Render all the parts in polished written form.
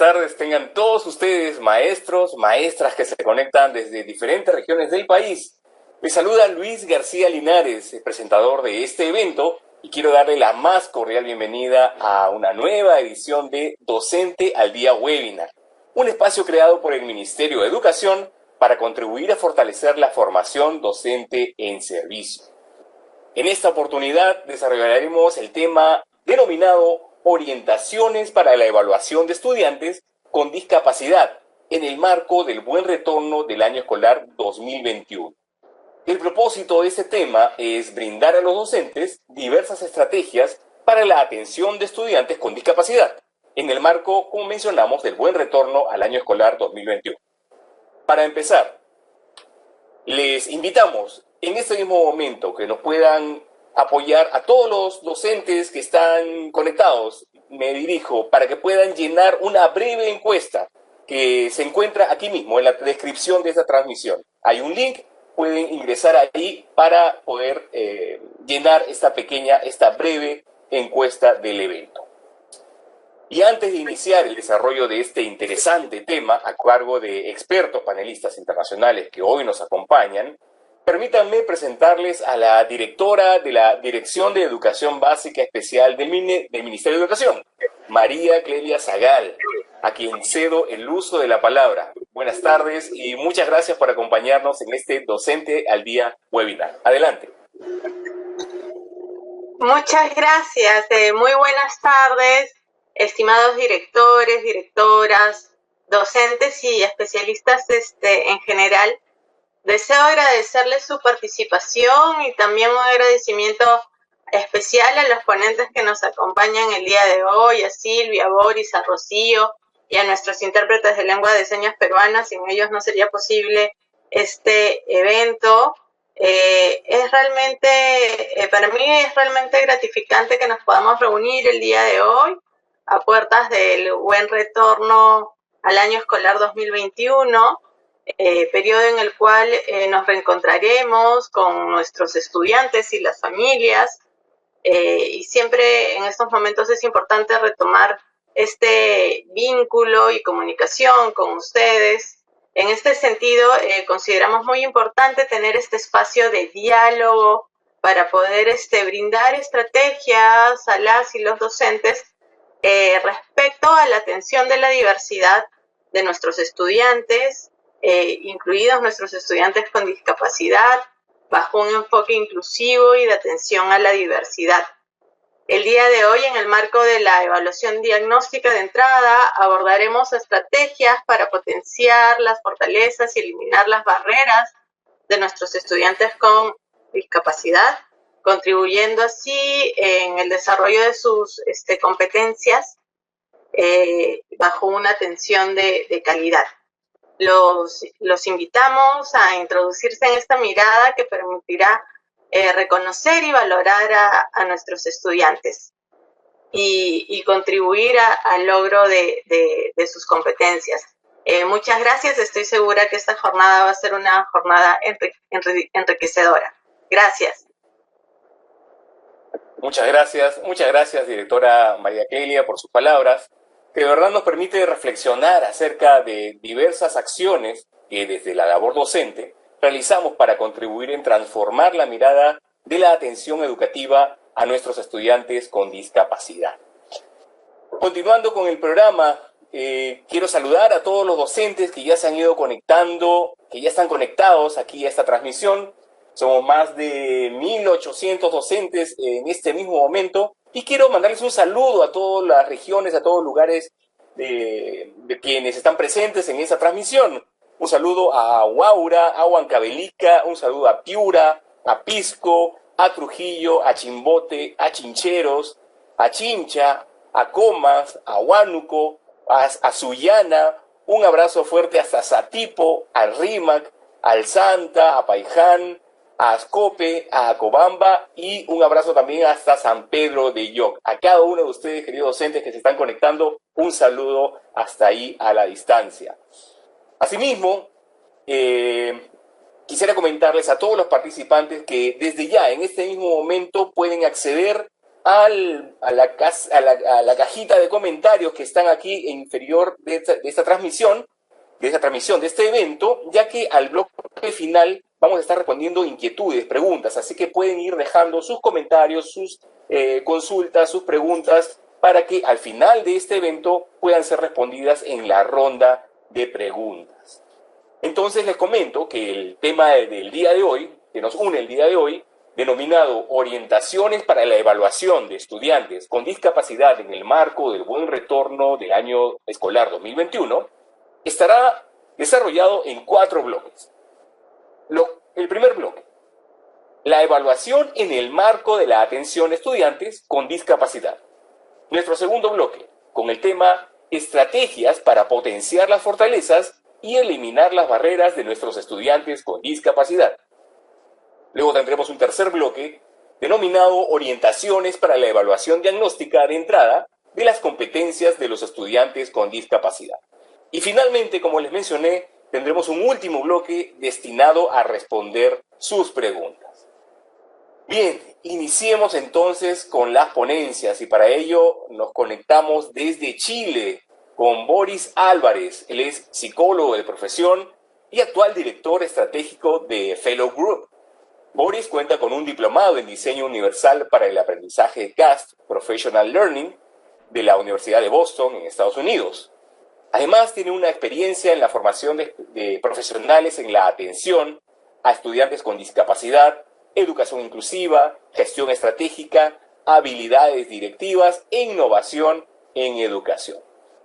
tardes tengan todos ustedes, maestros, maestras que se conectan desde diferentes regiones del país. Les saluda Luis García Linares, el presentador de este evento, y quiero darle la más cordial bienvenida a una nueva edición de Docente al Día Webinar, un espacio creado por el Ministerio de Educación para contribuir a fortalecer la formación docente en servicio. En esta oportunidad desarrollaremos el tema denominado Orientaciones para la evaluación de estudiantes con discapacidad en el marco del buen retorno del año escolar 2021. El propósito de este tema es brindar a los docentes diversas estrategias para la atención de estudiantes con discapacidad en el marco, como mencionamos, del buen retorno al año escolar 2021. Para empezar, les invitamos en este mismo momento que nos puedan apoyar a todos los docentes que están conectados, me dirijo, para que puedan llenar una breve encuesta que se encuentra aquí mismo en la descripción de esta transmisión. Hay un link, pueden ingresar ahí para poder llenar esta breve encuesta del evento. Y antes de iniciar el desarrollo de este interesante tema a cargo de expertos panelistas internacionales que hoy nos acompañan, permítanme presentarles a la directora de la Dirección de Educación Básica Especial del Ministerio de Educación, María Clelia Zagal, a quien cedo el uso de la palabra. Buenas tardes y muchas gracias por acompañarnos en este Docente al Día webinar. Adelante. Muchas gracias. Muy buenas tardes, estimados directores, directoras, docentes y especialistas en general. Deseo agradecerles su participación y también un agradecimiento especial a los ponentes que nos acompañan el día de hoy, a Silvia, a Boris, a Rocío y a nuestros intérpretes de lengua de señas peruanas. Sin ellos no sería posible este evento. Para mí es realmente gratificante que nos podamos reunir el día de hoy a puertas del buen retorno al año escolar 2021. Periodo en el cual nos reencontraremos con nuestros estudiantes y las familias, y siempre en estos momentos es importante retomar este vínculo y comunicación con ustedes. En este sentido, consideramos muy importante tener este espacio de diálogo para poder brindar estrategias a las y los docentes respecto a la atención de la diversidad de nuestros estudiantes, incluidos nuestros estudiantes con discapacidad, bajo un enfoque inclusivo y de atención a la diversidad. El día de hoy, en el marco de la evaluación diagnóstica de entrada, abordaremos estrategias para potenciar las fortalezas y eliminar las barreras de nuestros estudiantes con discapacidad, contribuyendo así en el desarrollo de sus competencias bajo una atención de calidad. Los invitamos a introducirse en esta mirada que permitirá reconocer y valorar a nuestros estudiantes y contribuir al logro de sus competencias. Muchas gracias, estoy segura que esta jornada va a ser una jornada enriquecedora. Gracias. Muchas gracias, directora María Clelia, por sus palabras, que de verdad nos permite reflexionar acerca de diversas acciones que desde la labor docente realizamos para contribuir en transformar la mirada de la atención educativa a nuestros estudiantes con discapacidad. Continuando con el programa, quiero saludar a todos los docentes que ya se han ido conectando, que ya están conectados aquí a esta transmisión. Somos más de 1.800 docentes en este mismo momento. Y quiero mandarles un saludo a todas las regiones, a todos los lugares de quienes están presentes en esta transmisión. Un saludo a Huaura, a Huancavelica, un saludo a Piura, a Pisco, a Trujillo, a Chimbote, a Chincheros, a Chincha, a Comas, a Huánuco, a Sullana. Un abrazo fuerte hasta Satipo, al Rímac, al Santa, a Paiján, a Ascope, a Acobamba y un abrazo también hasta San Pedro de Yoc. A cada uno de ustedes, queridos docentes que se están conectando, un saludo hasta ahí a la distancia. Asimismo, quisiera comentarles a todos los participantes que desde ya, en este mismo momento, pueden acceder a la cajita de comentarios que están aquí inferior de esta transmisión, de este evento, ya que al bloque final vamos a estar respondiendo inquietudes, preguntas, así que pueden ir dejando sus comentarios, sus consultas, sus preguntas, para que al final de este evento puedan ser respondidas en la ronda de preguntas. Entonces les comento que el tema del día de hoy, que nos une el día de hoy, denominado Orientaciones para la Evaluación de Estudiantes con Discapacidad en el marco del buen retorno del año escolar 2021, estará desarrollado en 4 bloques. El primer bloque, la evaluación en el marco de la atención a estudiantes con discapacidad. Nuestro segundo bloque, con el tema Estrategias para potenciar las fortalezas y eliminar las barreras de nuestros estudiantes con discapacidad. Luego tendremos un tercer bloque, denominado Orientaciones para la evaluación diagnóstica de entrada de las competencias de los estudiantes con discapacidad. Y finalmente, como les mencioné, tendremos un último bloque destinado a responder sus preguntas. Bien, iniciemos entonces con las ponencias y para ello nos conectamos desde Chile con Boris Álvarez. Él es psicólogo de profesión y actual director estratégico de Fellow Group. Boris cuenta con un diplomado en diseño universal para el aprendizaje CAST, Professional Learning, de la Universidad de Boston en Estados Unidos. Además, tiene una experiencia en la formación de profesionales en la atención a estudiantes con discapacidad, educación inclusiva, gestión estratégica, habilidades directivas e innovación en educación.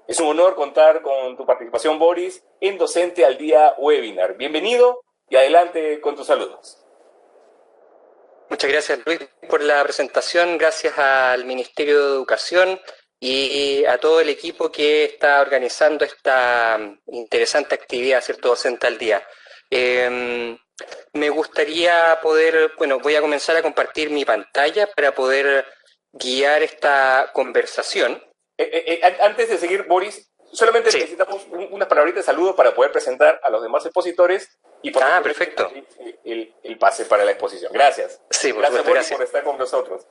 Es un honor contar con tu participación, Boris, en Docente al Día Webinar. Bienvenido y adelante con tus saludos. Muchas gracias, Luis, por la presentación. Gracias al Ministerio de Educación y a todo el equipo que está organizando esta interesante actividad, ¿cierto? Docente al Día. Me gustaría voy a comenzar a compartir mi pantalla para poder guiar esta conversación. Antes de seguir, Boris, solamente necesitamos unas palabritas de saludo para poder presentar a los demás expositores y por perfecto. El pase para la exposición. Gracias. Sí, Boris, por estar con nosotros.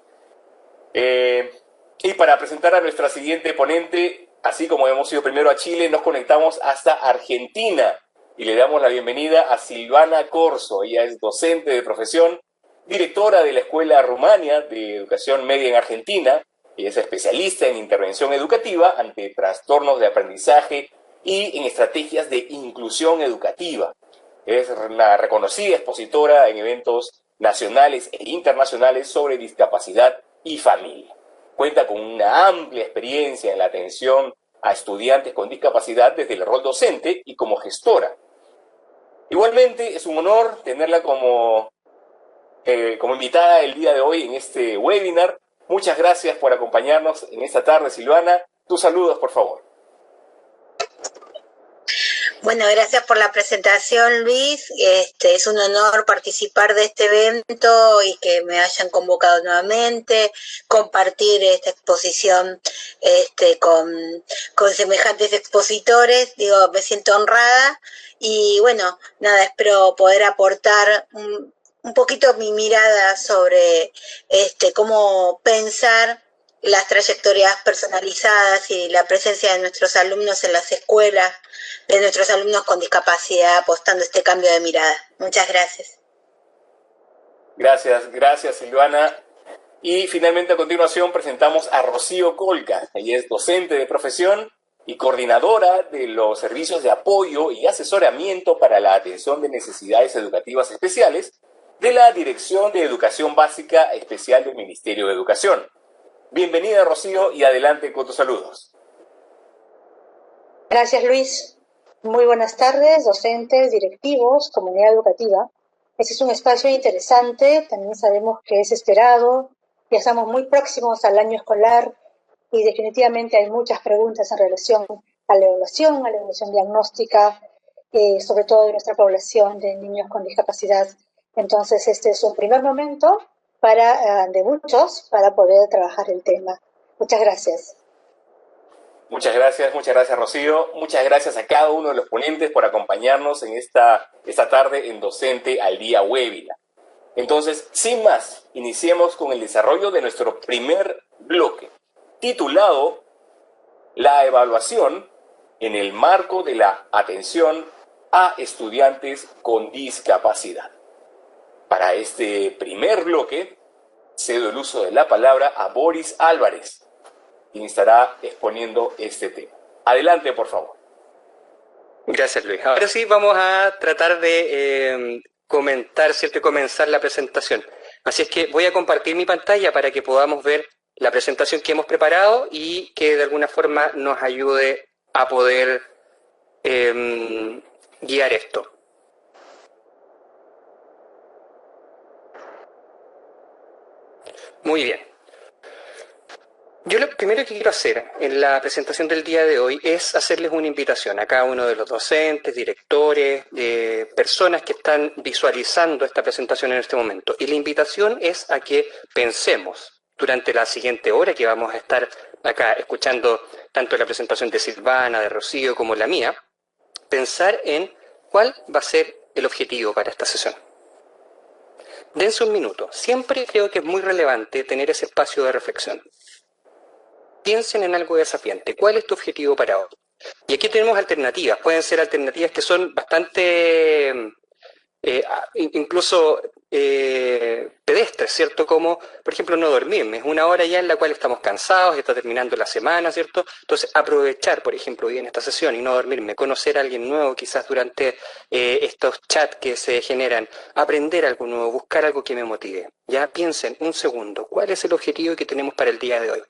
Y para presentar a nuestra siguiente ponente, así como hemos ido primero a Chile, nos conectamos hasta Argentina y le damos la bienvenida a Silvana Corso. Ella es docente de profesión, directora de la Escuela Rumania de Educación Media en Argentina. Ella es especialista en intervención educativa ante trastornos de aprendizaje y en estrategias de inclusión educativa. Es una reconocida expositora en eventos nacionales e internacionales sobre discapacidad y familia. Cuenta con una amplia experiencia en la atención a estudiantes con discapacidad desde el rol docente y como gestora. Igualmente, es un honor tenerla como invitada el día de hoy en este webinar. Muchas gracias por acompañarnos en esta tarde, Silvana. Tus saludos, por favor. Bueno, gracias por la presentación, Luis. Es un honor participar de este evento y que me hayan convocado nuevamente, compartir esta exposición con semejantes expositores. Digo, me siento honrada y bueno, nada, espero poder aportar un poquito mi mirada sobre cómo pensar las trayectorias personalizadas y la presencia de nuestros alumnos en las escuelas, de nuestros alumnos con discapacidad, apostando este cambio de mirada. Muchas gracias. Gracias Silvana. Y finalmente a continuación presentamos a Rocío Colca. Ella es docente de profesión y coordinadora de los servicios de apoyo y asesoramiento para la atención de necesidades educativas especiales de la Dirección de Educación Básica Especial del Ministerio de Educación. Bienvenida, Rocío, y adelante con tus saludos. Gracias, Luis. Muy buenas tardes, docentes, directivos, comunidad educativa. Este es un espacio interesante, también sabemos que es esperado, ya estamos muy próximos al año escolar y definitivamente hay muchas preguntas en relación a la evaluación diagnóstica, sobre todo de nuestra población de niños con discapacidad. Entonces, este es un primer momento de muchos para poder trabajar el tema. Muchas gracias. Muchas gracias, Rocío. Muchas gracias a cada uno de los ponentes por acompañarnos en esta tarde en Docente al Día Webinar. Entonces, sin más, iniciemos con el desarrollo de nuestro primer bloque, titulado La evaluación en el marco de la atención a estudiantes con discapacidad. Para este primer bloque, cedo el uso de la palabra a Boris Álvarez, quien estará exponiendo este tema. Adelante, por favor. Gracias, Luis. Ahora sí vamos a tratar de comentar, ¿cierto? Y comenzar la presentación. Así es que voy a compartir mi pantalla para que podamos ver la presentación que hemos preparado y que de alguna forma nos ayude a poder guiar esto. Muy bien. Yo lo primero que quiero hacer en la presentación del día de hoy es hacerles una invitación a cada uno de los docentes, directores, personas que están visualizando esta presentación en este momento. Y la invitación es a que pensemos durante la siguiente hora que vamos a estar acá escuchando tanto la presentación de Silvana, de Rocío como la mía, pensar en cuál va a ser el objetivo para esta sesión. Dense un minuto. Siempre creo que es muy relevante tener ese espacio de reflexión. Piensen en algo desafiante. ¿Cuál es tu objetivo para hoy? Y aquí tenemos alternativas. Pueden ser alternativas que son bastante, incluso pedestres, ¿cierto? Como, por ejemplo, no dormirme. Es una hora ya en la cual estamos cansados, está terminando la semana, ¿cierto? Entonces, aprovechar, por ejemplo, hoy en esta sesión y no dormirme, conocer a alguien nuevo, quizás durante estos chats que se generan, aprender algo nuevo, buscar algo que me motive. Ya piensen un segundo, ¿cuál es el objetivo que tenemos para el día de hoy?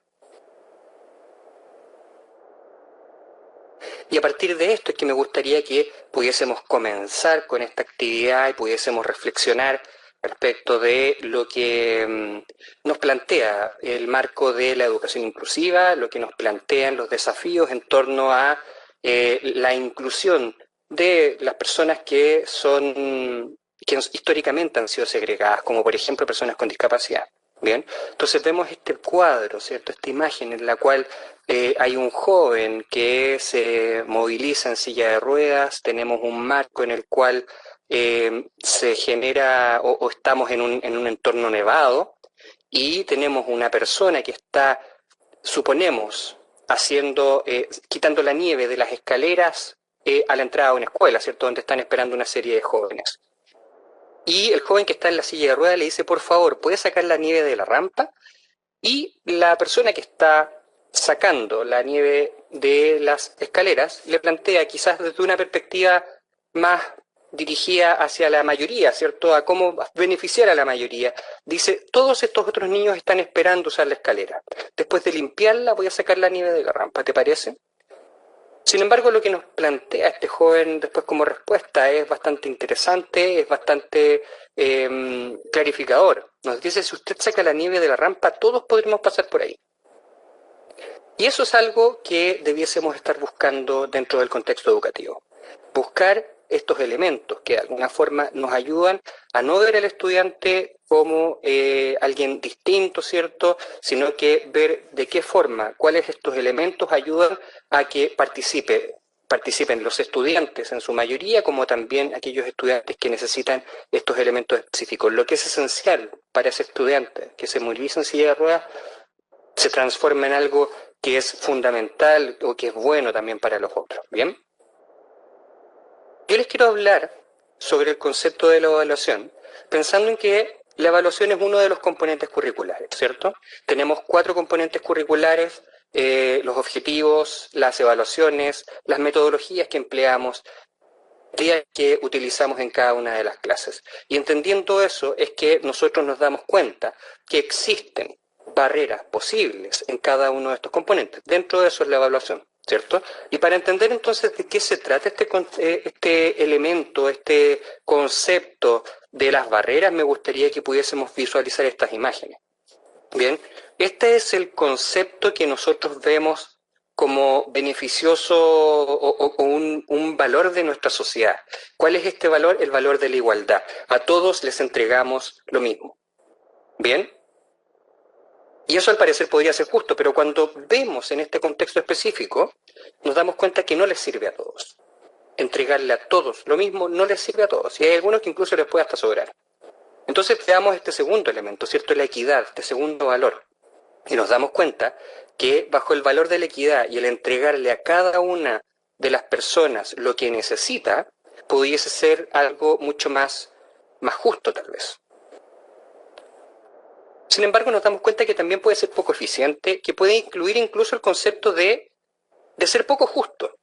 Y a partir de esto es que me gustaría que pudiésemos comenzar con esta actividad y pudiésemos reflexionar respecto de lo que nos plantea el marco de la educación inclusiva, lo que nos plantean los desafíos en torno a la inclusión de las personas que históricamente han sido segregadas, como por ejemplo personas con discapacidad. Bien, entonces vemos este cuadro, ¿cierto? Esta imagen en la cual hay un joven que se moviliza en silla de ruedas, tenemos un marco en el cual se genera o estamos en un entorno nevado y tenemos una persona que está, suponemos, quitando la nieve de las escaleras a la entrada de una escuela, ¿cierto? Donde están esperando una serie de jóvenes. Y el joven que está en la silla de ruedas le dice, por favor, ¿puedes sacar la nieve de la rampa? Y la persona que está sacando la nieve de las escaleras le plantea, quizás desde una perspectiva más dirigida hacia la mayoría, ¿cierto? A cómo beneficiar a la mayoría. Dice, todos estos otros niños están esperando usar la escalera. Después de limpiarla voy a sacar la nieve de la rampa, ¿te parece? Sin embargo, lo que nos plantea este joven después como respuesta es bastante interesante, es bastante clarificador. Nos dice, si usted saca la nieve de la rampa, todos podremos pasar por ahí. Y eso es algo que debiésemos estar buscando dentro del contexto educativo. Buscar estos elementos que de alguna forma nos ayudan a no ver al estudiante como alguien distinto, ¿cierto? Sino que ver de qué forma, cuáles estos elementos ayudan a que participen los estudiantes en su mayoría, como también aquellos estudiantes que necesitan estos elementos específicos. Lo que es esencial para ese estudiante que se moviliza en silla de ruedas se transforma en algo que es fundamental o que es bueno también para los otros. ¿Bien? Yo les quiero hablar sobre el concepto de la evaluación, pensando en que la evaluación es uno de los componentes curriculares, ¿cierto? Tenemos 4 componentes curriculares, los objetivos, las evaluaciones, las metodologías que empleamos, que utilizamos en cada una de las clases. Y entendiendo eso es que nosotros nos damos cuenta que existen barreras posibles en cada uno de estos componentes. Dentro de eso es la evaluación, ¿cierto? Y para entender entonces de qué se trata este elemento, este concepto de las barreras, me gustaría que pudiésemos visualizar estas imágenes. Bien, este es el concepto que nosotros vemos como beneficioso o un valor de nuestra sociedad. ¿Cuál es este valor? El valor de la igualdad. A todos les entregamos lo mismo. ¿Bien? Y eso al parecer podría ser justo, pero cuando vemos en este contexto específico, nos damos cuenta que no les sirve a todos. Entregarle a todos lo mismo no les sirve a todos. Y hay algunos que incluso les puede hasta sobrar. Entonces veamos este segundo elemento, ¿cierto? La equidad, este segundo valor. Y nos damos cuenta que bajo el valor de la equidad y el entregarle a cada una de las personas lo que necesita, pudiese ser algo mucho más justo tal vez. Sin embargo, nos damos cuenta que también puede ser poco eficiente, que puede incluir incluso el concepto de ser poco justo,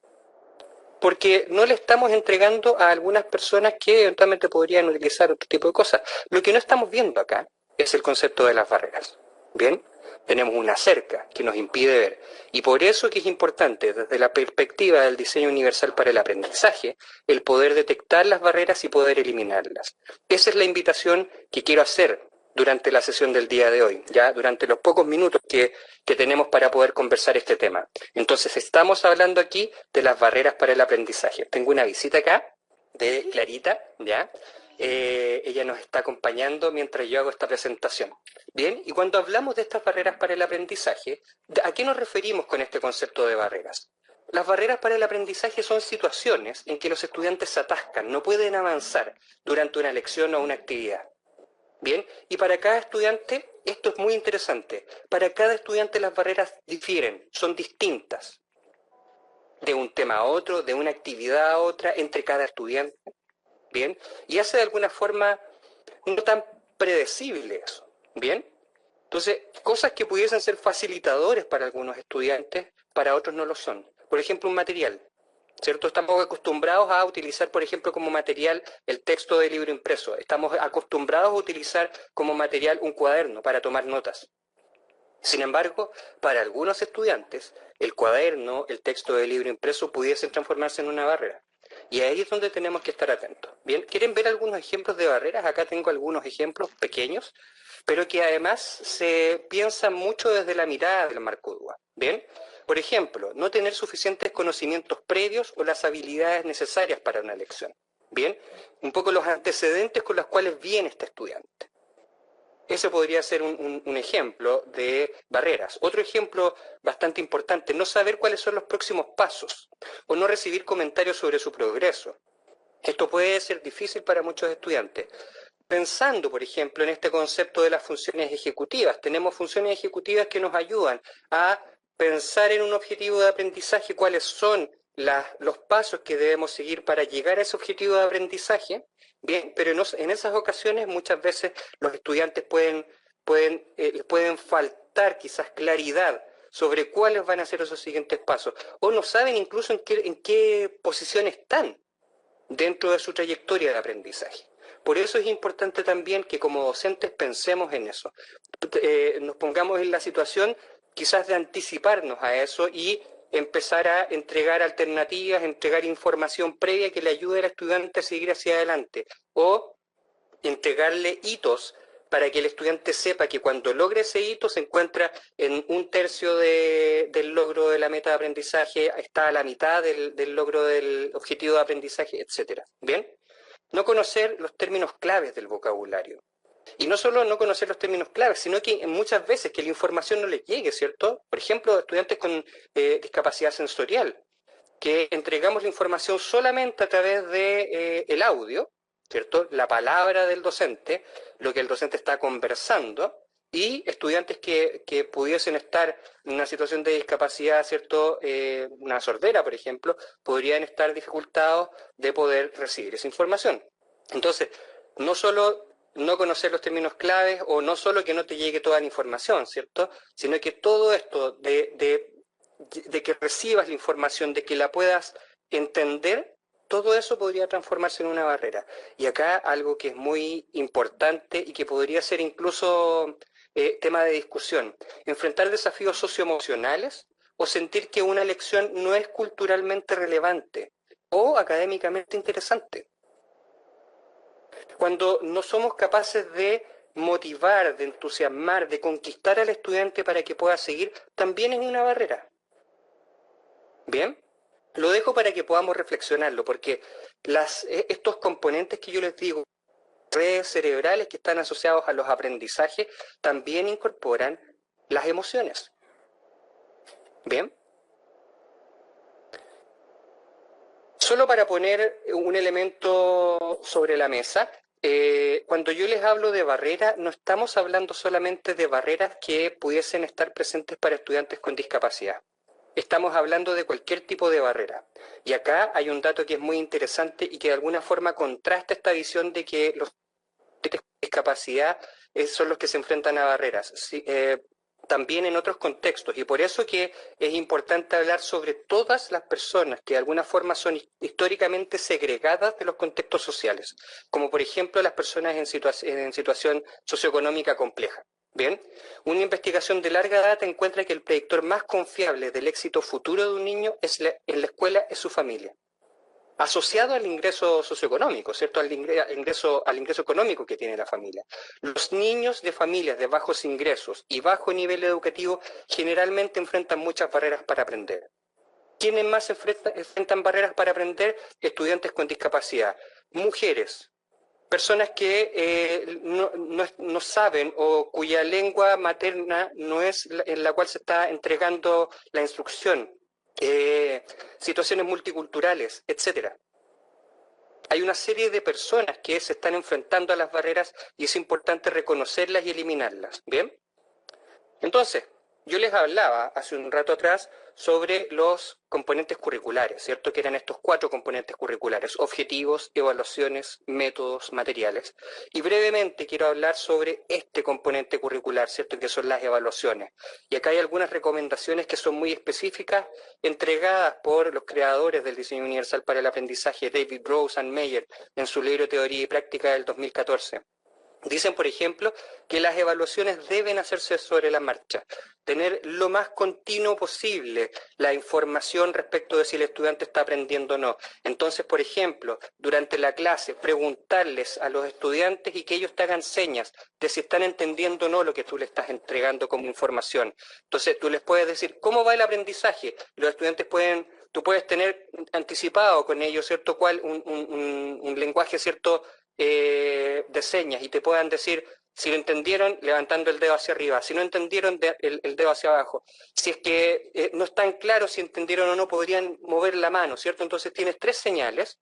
porque no le estamos entregando a algunas personas que eventualmente podrían utilizar otro tipo de cosas. Lo que no estamos viendo acá es el concepto de las barreras. ¿Bien? Tenemos una cerca que nos impide ver. Y por eso que es importante, desde la perspectiva del diseño universal para el aprendizaje, el poder detectar las barreras y poder eliminarlas. Esa es la invitación que quiero hacer durante la sesión del día de hoy, ya durante los pocos minutos que tenemos para poder conversar este tema. Entonces, estamos hablando aquí de las barreras para el aprendizaje. Tengo una visita acá de Clarita, ¿ya? Ella nos está acompañando mientras yo hago esta presentación. Bien, y cuando hablamos de estas barreras para el aprendizaje, ¿a qué nos referimos con este concepto de barreras? Las barreras para el aprendizaje son situaciones en que los estudiantes se atascan, no pueden avanzar durante una lección o una actividad. Bien, y para cada estudiante, esto es muy interesante, para cada estudiante las barreras difieren, son distintas, de un tema a otro, de una actividad a otra, entre cada estudiante. Bien, y hace de alguna forma no tan predecible eso. Bien, entonces, cosas que pudiesen ser facilitadores para algunos estudiantes, para otros no lo son. Por ejemplo, un material, ¿cierto? Estamos acostumbrados a utilizar, por ejemplo, como material el texto de libro impreso. Estamos acostumbrados a utilizar como material un cuaderno para tomar notas. Sin embargo, para algunos estudiantes, el cuaderno, el texto de libro impreso pudiesen transformarse en una barrera. Y ahí es donde tenemos que estar atentos. Bien, ¿quieren ver algunos ejemplos de barreras? Acá tengo algunos ejemplos pequeños, pero que además se piensan mucho desde la mirada del marco DUA. Bien, por ejemplo, no tener suficientes conocimientos previos o las habilidades necesarias para una lección. Bien, un poco los antecedentes con los cuales viene este estudiante. Ese podría ser un ejemplo de barreras. Otro ejemplo bastante importante, no saber cuáles son los próximos pasos o no recibir comentarios sobre su progreso. Esto puede ser difícil para muchos estudiantes. Pensando, por ejemplo, en este concepto de las funciones ejecutivas. Tenemos funciones ejecutivas que nos ayudan a pensar en un objetivo de aprendizaje, cuáles son los pasos que debemos seguir para llegar a ese objetivo de aprendizaje. Bien, pero en esas ocasiones muchas veces los estudiantes pueden faltar quizás claridad sobre cuáles van a ser esos siguientes pasos, o no saben incluso en qué posición están dentro de su trayectoria de aprendizaje. Por eso es importante también que como docentes pensemos en eso, nos pongamos en la situación quizás de anticiparnos a eso y empezar a entregar alternativas, entregar información previa que le ayude al estudiante a seguir hacia adelante, o entregarle hitos para que el estudiante sepa que cuando logre ese hito se encuentra en un tercio del logro de la meta de aprendizaje, está a la mitad del logro del objetivo de aprendizaje, etc. ¿Bien? No conocer los términos claves del vocabulario. Y no solo no conocer los términos claves, sino que muchas veces que la información no les llegue, ¿cierto? Por ejemplo, estudiantes con discapacidad sensorial, que entregamos la información solamente a través de el audio, ¿cierto? La palabra del docente, lo que el docente está conversando, y estudiantes que pudiesen estar en una situación de discapacidad, ¿cierto? Una sordera, por ejemplo, podrían estar dificultados de poder recibir esa información. Entonces, no solo no conocer los términos claves o no solo que no te llegue toda la información, ¿cierto? Sino que todo esto de que recibas la información, de que la puedas entender, todo eso podría transformarse en una barrera. Y acá algo que es muy importante y que podría ser incluso tema de discusión, enfrentar desafíos socioemocionales o sentir que una lección no es culturalmente relevante o académicamente interesante. Cuando no somos capaces de motivar, de entusiasmar, de conquistar al estudiante para que pueda seguir, también es una barrera. ¿Bien? Lo dejo para que podamos reflexionarlo, porque estos componentes que yo les digo, redes cerebrales que están asociados a los aprendizajes, también incorporan las emociones. ¿Bien? Solo para poner un elemento sobre la mesa, Cuando yo les hablo de barreras, no estamos hablando solamente de barreras que pudiesen estar presentes para estudiantes con discapacidad. Estamos hablando de cualquier tipo de barrera. Y acá hay un dato que es muy interesante y que de alguna forma contrasta esta visión de que los estudiantes con discapacidad son los que se enfrentan a barreras. Sí, también en otros contextos, y por eso que es importante hablar sobre todas las personas que de alguna forma son históricamente segregadas de los contextos sociales, como por ejemplo las personas en situación socioeconómica compleja. Bien, una investigación de larga data encuentra que el predictor más confiable del éxito futuro de un niño en la escuela es su familia, asociado al ingreso socioeconómico, ¿cierto? Al ingreso económico que tiene la familia. Los niños de familias de bajos ingresos y bajo nivel educativo generalmente enfrentan muchas barreras para aprender. ¿Quiénes más enfrentan barreras para aprender? Estudiantes con discapacidad, mujeres, personas que no saben o cuya lengua materna no es en la cual se está entregando la instrucción, situaciones multiculturales, etcétera. Hay una serie de personas que se están enfrentando a las barreras y es importante reconocerlas y eliminarlas. ¿Bien? Entonces, yo les hablaba hace un rato atrás sobre los componentes curriculares, ¿cierto? Que eran estos 4 componentes curriculares: objetivos, evaluaciones, métodos, materiales. Y brevemente quiero hablar sobre este componente curricular, ¿cierto? Que son las evaluaciones. Y acá hay algunas recomendaciones que son muy específicas, entregadas por los creadores del diseño universal para el aprendizaje, David Rose and Meyer, en su libro Teoría y Práctica del 2014. Dicen, por ejemplo, que las evaluaciones deben hacerse sobre la marcha, tener lo más continuo posible la información respecto de si el estudiante está aprendiendo o no. Entonces, por ejemplo, durante la clase, preguntarles a los estudiantes y que ellos te hagan señas de si están entendiendo o no lo que tú le estás entregando como información. Entonces, tú les puedes decir, ¿cómo va el aprendizaje? Los estudiantes tú puedes tener anticipado con ellos, ¿cierto? Un lenguaje, ¿cierto? De señas, y te puedan decir si lo entendieron levantando el dedo hacia arriba, si no entendieron el dedo hacia abajo. Si es que no están claros si entendieron o no, podrían mover la mano, ¿cierto? Entonces tienes 3 señales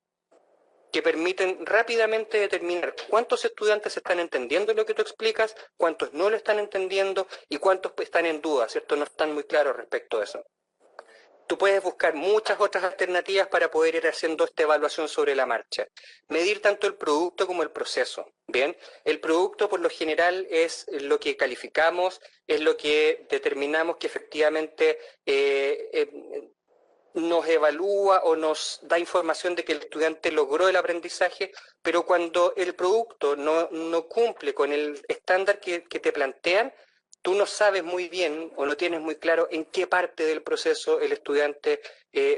que permiten rápidamente determinar cuántos estudiantes están entendiendo lo que tú explicas, cuántos no lo están entendiendo y cuántos están en duda, ¿cierto? No están muy claros respecto a eso. Tú puedes buscar muchas otras alternativas para poder ir haciendo esta evaluación sobre la marcha. Medir tanto el producto como el proceso. Bien, el producto por lo general es lo que calificamos, es lo que determinamos que efectivamente nos evalúa o nos da información de que el estudiante logró el aprendizaje, pero cuando el producto no cumple con el estándar que te plantean, tú no sabes muy bien o no tienes muy claro en qué parte del proceso el estudiante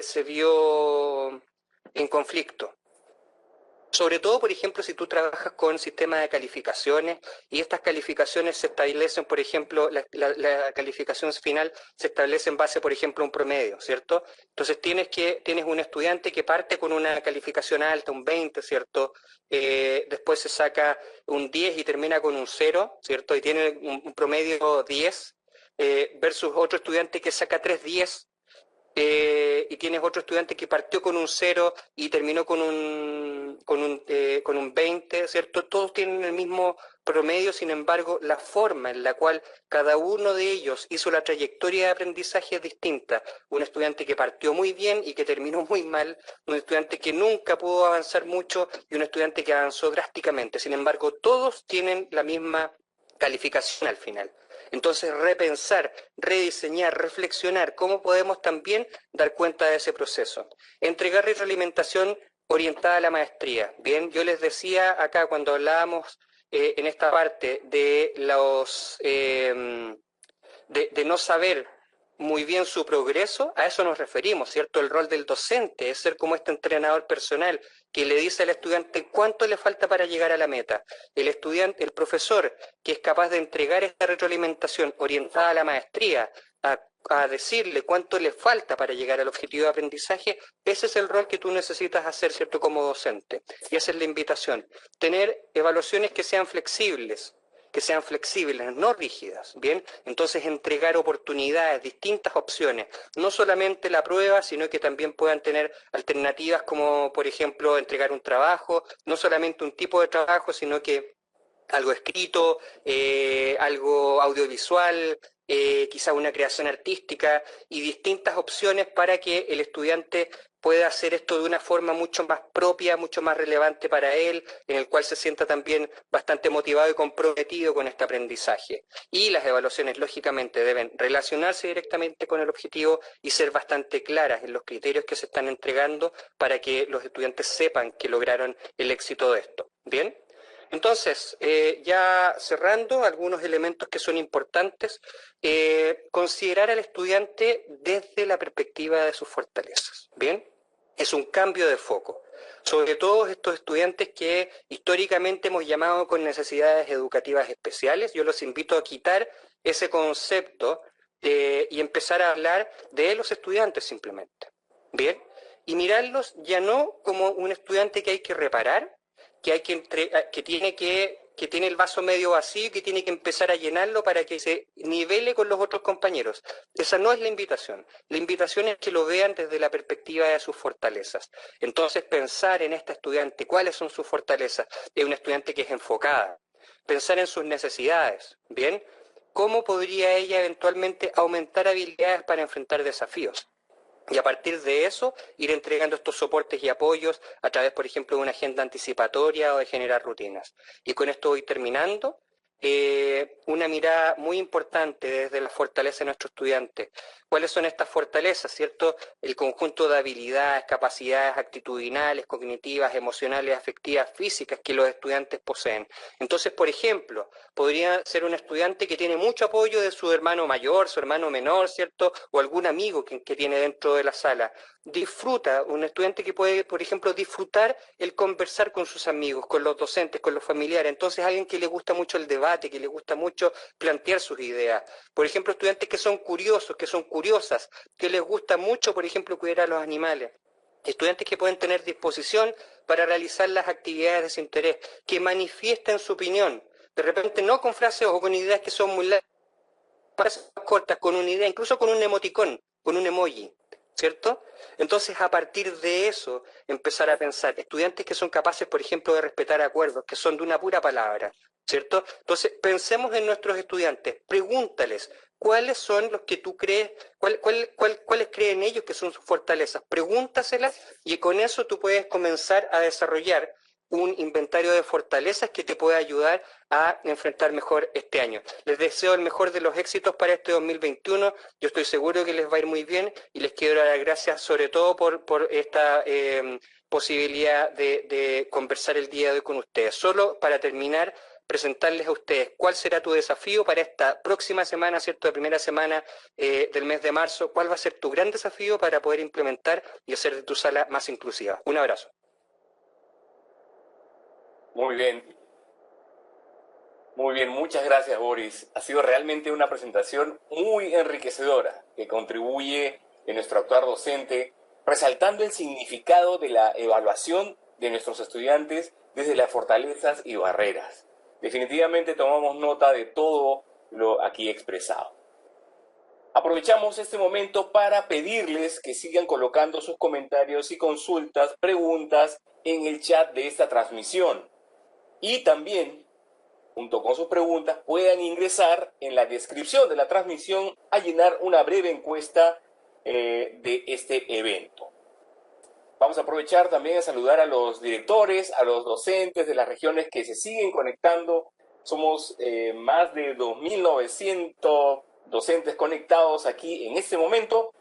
se vio en conflicto. Sobre todo, por ejemplo, si tú trabajas con sistemas de calificaciones y estas calificaciones se establecen, por ejemplo, la calificación final se establece en base, por ejemplo, a un promedio, ¿cierto? Entonces tienes un estudiante que parte con una calificación alta, un 20, ¿cierto? Después se saca un 10 y termina con un 0, ¿cierto? Y tiene un promedio 10, versus otro estudiante que saca 3 10. Y tienes otro estudiante que partió con un 0 y terminó con un 20, ¿cierto? Todos tienen el mismo promedio, sin embargo, la forma en la cual cada uno de ellos hizo la trayectoria de aprendizaje es distinta. Un estudiante que partió muy bien y que terminó muy mal, un estudiante que nunca pudo avanzar mucho y un estudiante que avanzó drásticamente. Sin embargo, todos tienen la misma calificación al final. Entonces, repensar, rediseñar, reflexionar cómo podemos también dar cuenta de ese proceso. Entregar retroalimentación orientada a la maestría. Bien, yo les decía acá cuando hablábamos en esta parte de de no saber muy bien su progreso, a eso nos referimos, ¿cierto? El rol del docente es ser como este entrenador personal que le dice al estudiante cuánto le falta para llegar a la meta. El profesor que es capaz de entregar esta retroalimentación orientada a la maestría, a decirle cuánto le falta para llegar al objetivo de aprendizaje, ese es el rol que tú necesitas hacer, ¿cierto? Como docente. Y esa es la invitación. Tener evaluaciones que sean flexibles, que sean flexibles, no rígidas, ¿bien? Entonces entregar oportunidades, distintas opciones, no solamente la prueba, sino que también puedan tener alternativas como, por ejemplo, entregar un trabajo, no solamente un tipo de trabajo, sino que algo escrito, algo audiovisual, quizá una creación artística y distintas opciones para que el estudiante pueda hacer esto de una forma mucho más propia, mucho más relevante para él, en el cual se sienta también bastante motivado y comprometido con este aprendizaje. Y las evaluaciones, lógicamente, deben relacionarse directamente con el objetivo y ser bastante claras en los criterios que se están entregando para que los estudiantes sepan que lograron el éxito de esto. ¿Bien? Entonces, ya cerrando algunos elementos que son importantes, considerar al estudiante desde la perspectiva de sus fortalezas. Bien, es un cambio de foco. Sobre todo estos estudiantes que históricamente hemos llamado con necesidades educativas especiales, yo los invito a quitar ese concepto y empezar a hablar de los estudiantes simplemente. Bien, y mirarlos ya no como un estudiante que hay que reparar, que hay que tiene el vaso medio vacío y que tiene que empezar a llenarlo para que se nivele con los otros compañeros. Esa no es la invitación. La invitación es que lo vean desde la perspectiva de sus fortalezas. Entonces, pensar en esta estudiante, cuáles son sus fortalezas, es una estudiante que es enfocada. Pensar en sus necesidades, ¿bien? ¿Cómo podría ella eventualmente aumentar habilidades para enfrentar desafíos? Y a partir de eso, ir entregando estos soportes y apoyos a través, por ejemplo, de una agenda anticipatoria o de generar rutinas. Y con esto voy terminando. Una mirada muy importante desde la fortaleza de nuestros estudiantes. ¿Cuáles son estas fortalezas, cierto? El conjunto de habilidades, capacidades actitudinales, cognitivas, emocionales, afectivas, físicas que los estudiantes poseen. Entonces, por ejemplo, podría ser un estudiante que tiene mucho apoyo de su hermano mayor, su hermano menor, ¿cierto? O algún amigo que tiene dentro de la sala. Disfruta, un estudiante que puede, por ejemplo, disfrutar el conversar con sus amigos, con los docentes, con los familiares. Entonces, alguien que le gusta mucho el debate, que le gusta mucho plantear sus ideas. Por ejemplo, estudiantes que son curiosos, que son curiosas, que les gusta mucho, por ejemplo, cuidar a los animales. Estudiantes que pueden tener disposición para realizar las actividades de su interés, que manifiesten su opinión, de repente no con frases o con ideas que son muy largas, frases cortas, con una idea, incluso con un emoticón, con un emoji, ¿cierto? Entonces, a partir de eso, empezar a pensar, estudiantes que son capaces, por ejemplo, de respetar acuerdos, que son de una pura palabra, ¿cierto? Entonces, pensemos en nuestros estudiantes, pregúntales, ¿cuáles son los que tú crees, cuáles creen ellos que son sus fortalezas? Pregúntaselas y con eso tú puedes comenzar a desarrollar un inventario de fortalezas que te pueda ayudar a enfrentar mejor este año. Les deseo el mejor de los éxitos para este 2021. Yo estoy seguro que les va a ir muy bien y les quiero dar las gracias sobre todo por esta posibilidad de conversar el día de hoy con ustedes. Solo para terminar, presentarles a ustedes cuál será tu desafío para esta próxima semana, ¿cierto? La primera semana del mes de marzo. ¿Cuál va a ser tu gran desafío para poder implementar y hacer de tu sala más inclusiva? Un abrazo. Muy bien. Muy bien, muchas gracias, Boris. Ha sido realmente una presentación muy enriquecedora que contribuye en nuestro actuar docente, resaltando el significado de la evaluación de nuestros estudiantes desde las fortalezas y barreras. Definitivamente tomamos nota de todo lo aquí expresado. Aprovechamos este momento para pedirles que sigan colocando sus comentarios y consultas, preguntas en el chat de esta transmisión. Y también, junto con sus preguntas, puedan ingresar en la descripción de la transmisión a llenar una breve encuesta de este evento. Vamos a aprovechar también a saludar a los directores, a los docentes de las regiones que se siguen conectando. Somos más de 2.900 docentes conectados aquí en este momento.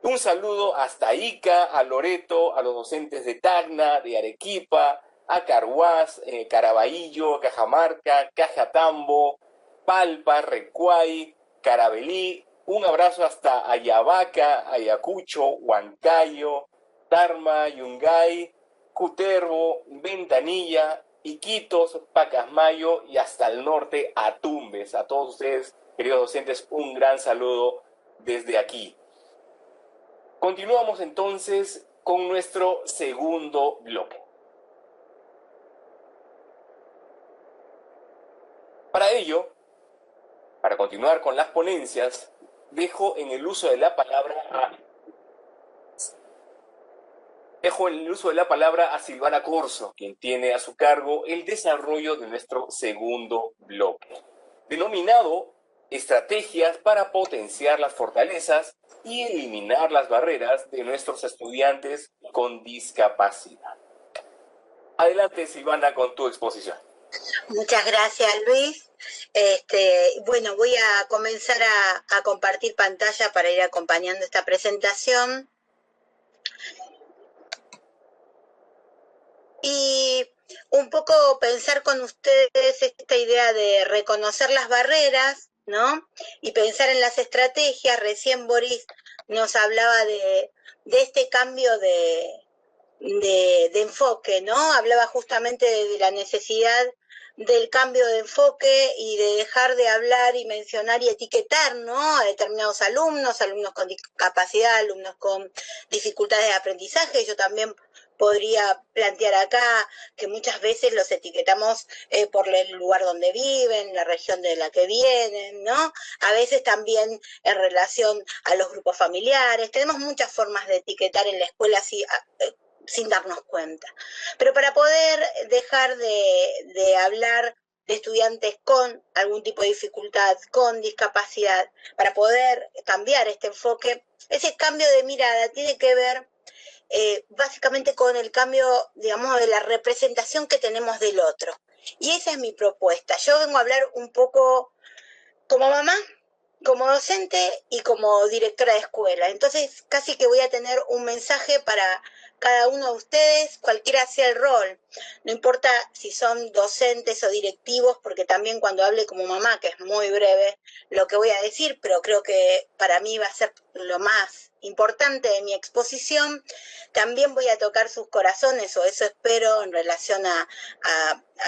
Un saludo hasta Ica, a Loreto, a los docentes de Tacna, de Arequipa, a Carhuaz, Caraballo, Cajamarca, Cajatambo, Palpa, Recuay, Carabelí. Un abrazo hasta Ayabaca, Ayacucho, Huancayo, Tarma, Yungay, Cutervo, Ventanilla, Iquitos, Pacasmayo y hasta el norte a Tumbes. A todos ustedes, queridos docentes, un gran saludo desde aquí. Continuamos entonces con nuestro segundo bloque. Para ello, para continuar con las ponencias, dejo en el uso de la palabra a Silvana Corzo, quien tiene a su cargo el desarrollo de nuestro segundo bloque, denominado Estrategias para potenciar las fortalezas y eliminar las barreras de nuestros estudiantes con discapacidad. Adelante, Silvana, con tu exposición. Muchas gracias, Luis. Bueno, voy a comenzar a compartir pantalla para ir acompañando esta presentación. Y un poco pensar con ustedes esta idea de reconocer las barreras, ¿no? Y pensar en las estrategias. Recién Boris nos hablaba de este cambio de enfoque, ¿no? Hablaba justamente de la necesidad del cambio de enfoque y de dejar de hablar y mencionar y etiquetar, ¿no? A determinados alumnos, alumnos con discapacidad, alumnos con dificultades de aprendizaje. Yo también podría plantear acá que muchas veces los etiquetamos por el lugar donde viven, la región de la que vienen, ¿no? A veces también en relación a los grupos familiares. Tenemos muchas formas de etiquetar en la escuela sin darnos cuenta. Pero para poder dejar de hablar de estudiantes con algún tipo de dificultad, con discapacidad, para poder cambiar este enfoque, ese cambio de mirada tiene que ver básicamente con el cambio, digamos, de la representación que tenemos del otro. Y esa es mi propuesta. Yo vengo a hablar un poco como mamá, como docente y como directora de escuela. Entonces, casi que voy a tener un mensaje para cada uno de ustedes, cualquiera sea el rol. No importa si son docentes o directivos, porque también cuando hable como mamá, que es muy breve lo que voy a decir, pero creo que para mí va a ser lo más importante de mi exposición, también voy a tocar sus corazones, o eso espero, en relación a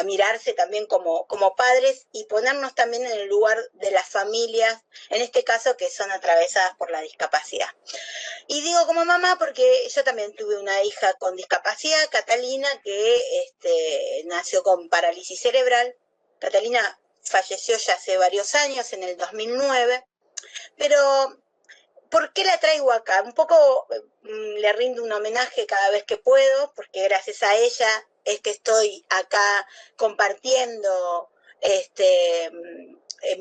mirarse también como padres y ponernos también en el lugar de las familias, en este caso que son atravesadas por la discapacidad. Y digo como mamá porque yo también tuve una hija con discapacidad, Catalina, que nació con parálisis cerebral. Catalina falleció ya hace varios años, en el 2009, pero ¿por qué la traigo acá? Un poco le rindo un homenaje cada vez que puedo, porque gracias a ella es que estoy acá compartiendo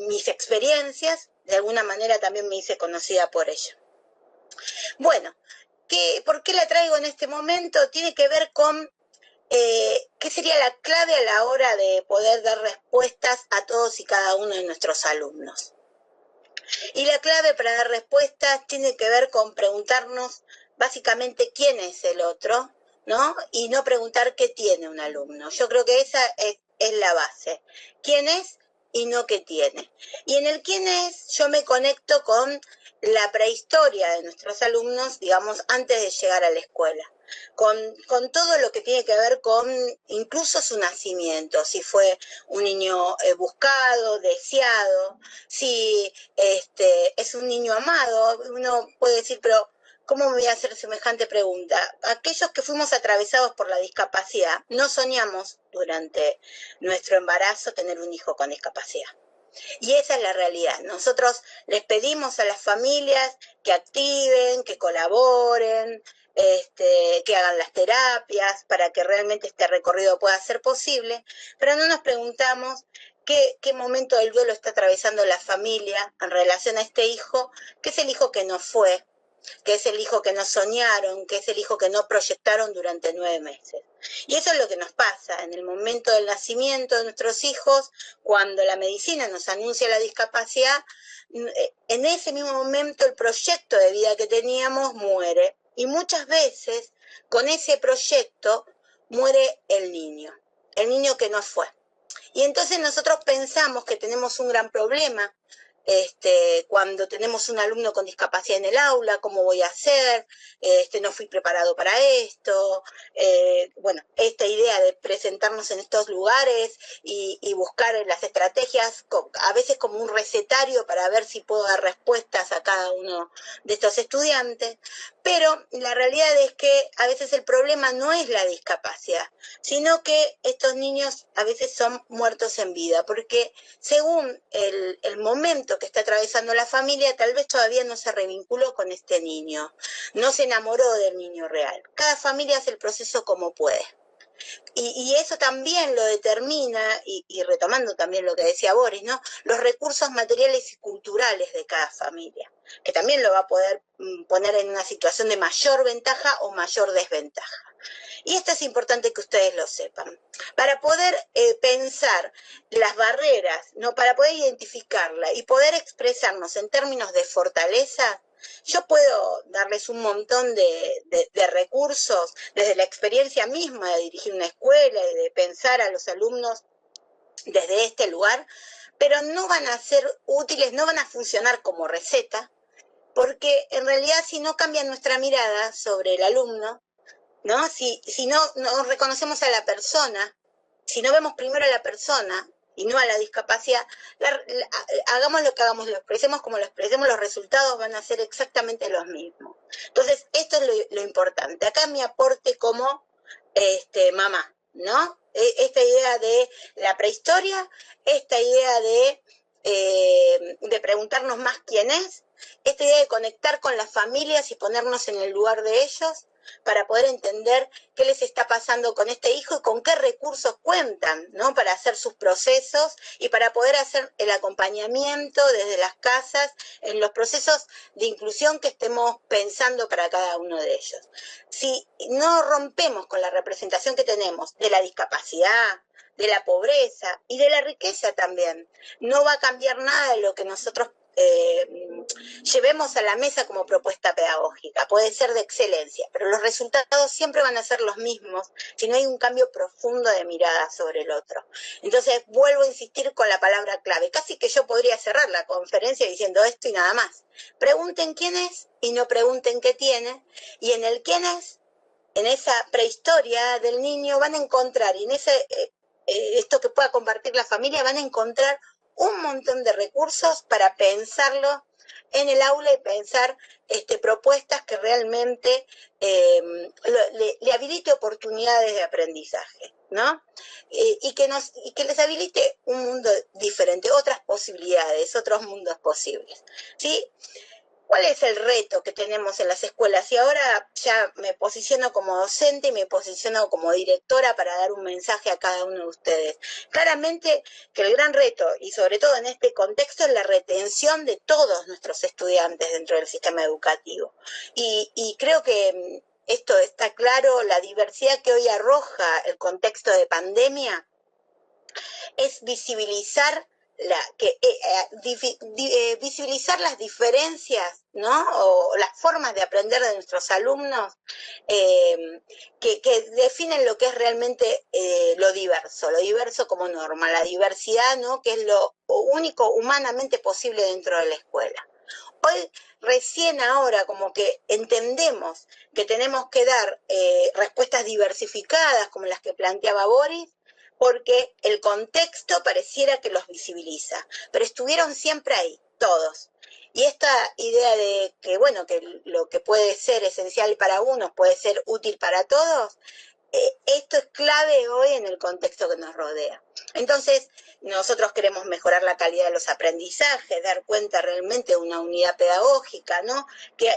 mis experiencias. De alguna manera también me hice conocida por ella. Bueno, ¿por qué la traigo en este momento? Tiene que ver con qué sería la clave a la hora de poder dar respuestas a todos y cada uno de nuestros alumnos. Y la clave para dar respuestas tiene que ver con preguntarnos básicamente quién es el otro, ¿no? Y no preguntar qué tiene un alumno. Yo creo que esa es la base. ¿Quién es y no qué tiene? Y en el quién es yo me conecto con la prehistoria de nuestros alumnos, digamos, antes de llegar a la escuela. Con todo lo que tiene que ver con incluso su nacimiento, si fue un niño buscado, deseado, si es un niño amado. Uno puede decir, pero ¿cómo me voy a hacer semejante pregunta? Aquellos que fuimos atravesados por la discapacidad, no soñamos durante nuestro embarazo tener un hijo con discapacidad. Y esa es la realidad. Nosotros les pedimos a las familias que activen, que colaboren, que hagan las terapias para que realmente este recorrido pueda ser posible, pero no nos preguntamos qué momento del duelo está atravesando la familia en relación a este hijo, que es el hijo que no fue, que es el hijo que no soñaron, que es el hijo que no proyectaron durante 9 meses. Y eso es lo que nos pasa en el momento del nacimiento de nuestros hijos, cuando la medicina nos anuncia la discapacidad. En ese mismo momento el proyecto de vida que teníamos muere, y muchas veces con ese proyecto muere el niño que no fue. Y entonces nosotros pensamos que tenemos un gran problema, cuando tenemos un alumno con discapacidad en el aula, ¿cómo voy a hacer? No fui preparado para esto. Bueno, esta idea de presentarnos en estos lugares y buscar las estrategias, a veces como un recetario para ver si puedo dar respuestas a cada uno de estos estudiantes. Pero la realidad es que a veces el problema no es la discapacidad, sino que estos niños a veces son muertos en vida, porque según el momento que está atravesando la familia, tal vez todavía no se revinculó con este niño, no se enamoró del niño real. Cada familia hace el proceso como puede. Y eso también lo determina, y retomando también lo que decía Boris, ¿no? Los recursos materiales y culturales de cada familia, que también lo va a poder poner en una situación de mayor ventaja o mayor desventaja. Y esto es importante que ustedes lo sepan. Para poder pensar las barreras, ¿no? Para poder identificarla y poder expresarnos en términos de fortaleza, yo puedo darles un montón de recursos, desde la experiencia misma de dirigir una escuela y de pensar a los alumnos desde este lugar, pero no van a ser útiles, no van a funcionar como receta, porque en realidad si no cambian nuestra mirada sobre el alumno, ¿no? Si no reconocemos a la persona, si no vemos primero a la persona y no a la discapacidad, hagamos lo que hagamos, lo expresemos como lo expresemos, los resultados van a ser exactamente los mismos. Entonces, esto es lo importante. Acá mi aporte como mamá, ¿no? Esta idea de la prehistoria, esta idea de preguntarnos más quién es, esta idea de conectar con las familias y ponernos en el lugar de ellos, para poder entender qué les está pasando con este hijo y con qué recursos cuentan, ¿no? Para hacer sus procesos y para poder hacer el acompañamiento desde las casas en los procesos de inclusión que estemos pensando para cada uno de ellos. Si no rompemos con la representación que tenemos de la discapacidad, de la pobreza y de la riqueza también, no va a cambiar nada de lo que nosotros llevemos a la mesa como propuesta pedagógica. Puede ser de excelencia, pero los resultados siempre van a ser los mismos si no hay un cambio profundo de mirada sobre el otro. Entonces vuelvo a insistir con la palabra clave. Casi que yo podría cerrar la conferencia diciendo esto y nada más. Pregunten quién es y no pregunten qué tiene, y en el quién es, en esa prehistoria del niño van a encontrar, y en esto que pueda compartir la familia, van a encontrar un montón de recursos para pensarlo en el aula y pensar propuestas que realmente le habilite oportunidades de aprendizaje, ¿no? Y que les habilite un mundo diferente, otras posibilidades, otros mundos posibles, ¿sí? ¿Cuál es el reto que tenemos en las escuelas? Y ahora ya me posiciono como docente y me posiciono como directora para dar un mensaje a cada uno de ustedes. Claramente que el gran reto, y sobre todo en este contexto, es la retención de todos nuestros estudiantes dentro del sistema educativo. Y creo que esto está claro, la diversidad que hoy arroja el contexto de pandemia es visibilizar visibilizar las diferencias, ¿no? O las formas de aprender de nuestros alumnos que definen lo que es realmente lo diverso como norma, la diversidad, ¿no? Que es lo único humanamente posible dentro de la escuela. Hoy, recién ahora, como que entendemos que tenemos que dar respuestas diversificadas, como las que planteaba Boris, porque el contexto pareciera que los visibiliza, pero estuvieron siempre ahí, todos. Y esta idea de que, bueno, que lo que puede ser esencial para unos puede ser útil para todos, esto es clave hoy en el contexto que nos rodea. Entonces, nosotros queremos mejorar la calidad de los aprendizajes, dar cuenta realmente de una unidad pedagógica, ¿no? Que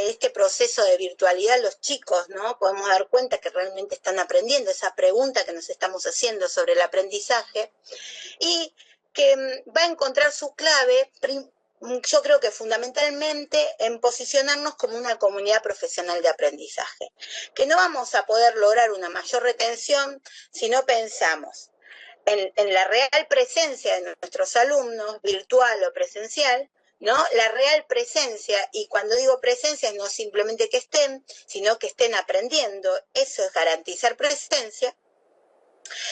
este proceso de virtualidad, los chicos, ¿no? Podemos dar cuenta que realmente están aprendiendo esa pregunta que nos estamos haciendo sobre el aprendizaje y que va a encontrar su clave, yo creo que fundamentalmente en posicionarnos como una comunidad profesional de aprendizaje, que no vamos a poder lograr una mayor retención si no pensamos en la real presencia de nuestros alumnos, virtual o presencial, ¿no? La real presencia, y cuando digo presencia no simplemente que estén, sino que estén aprendiendo, eso es garantizar presencia,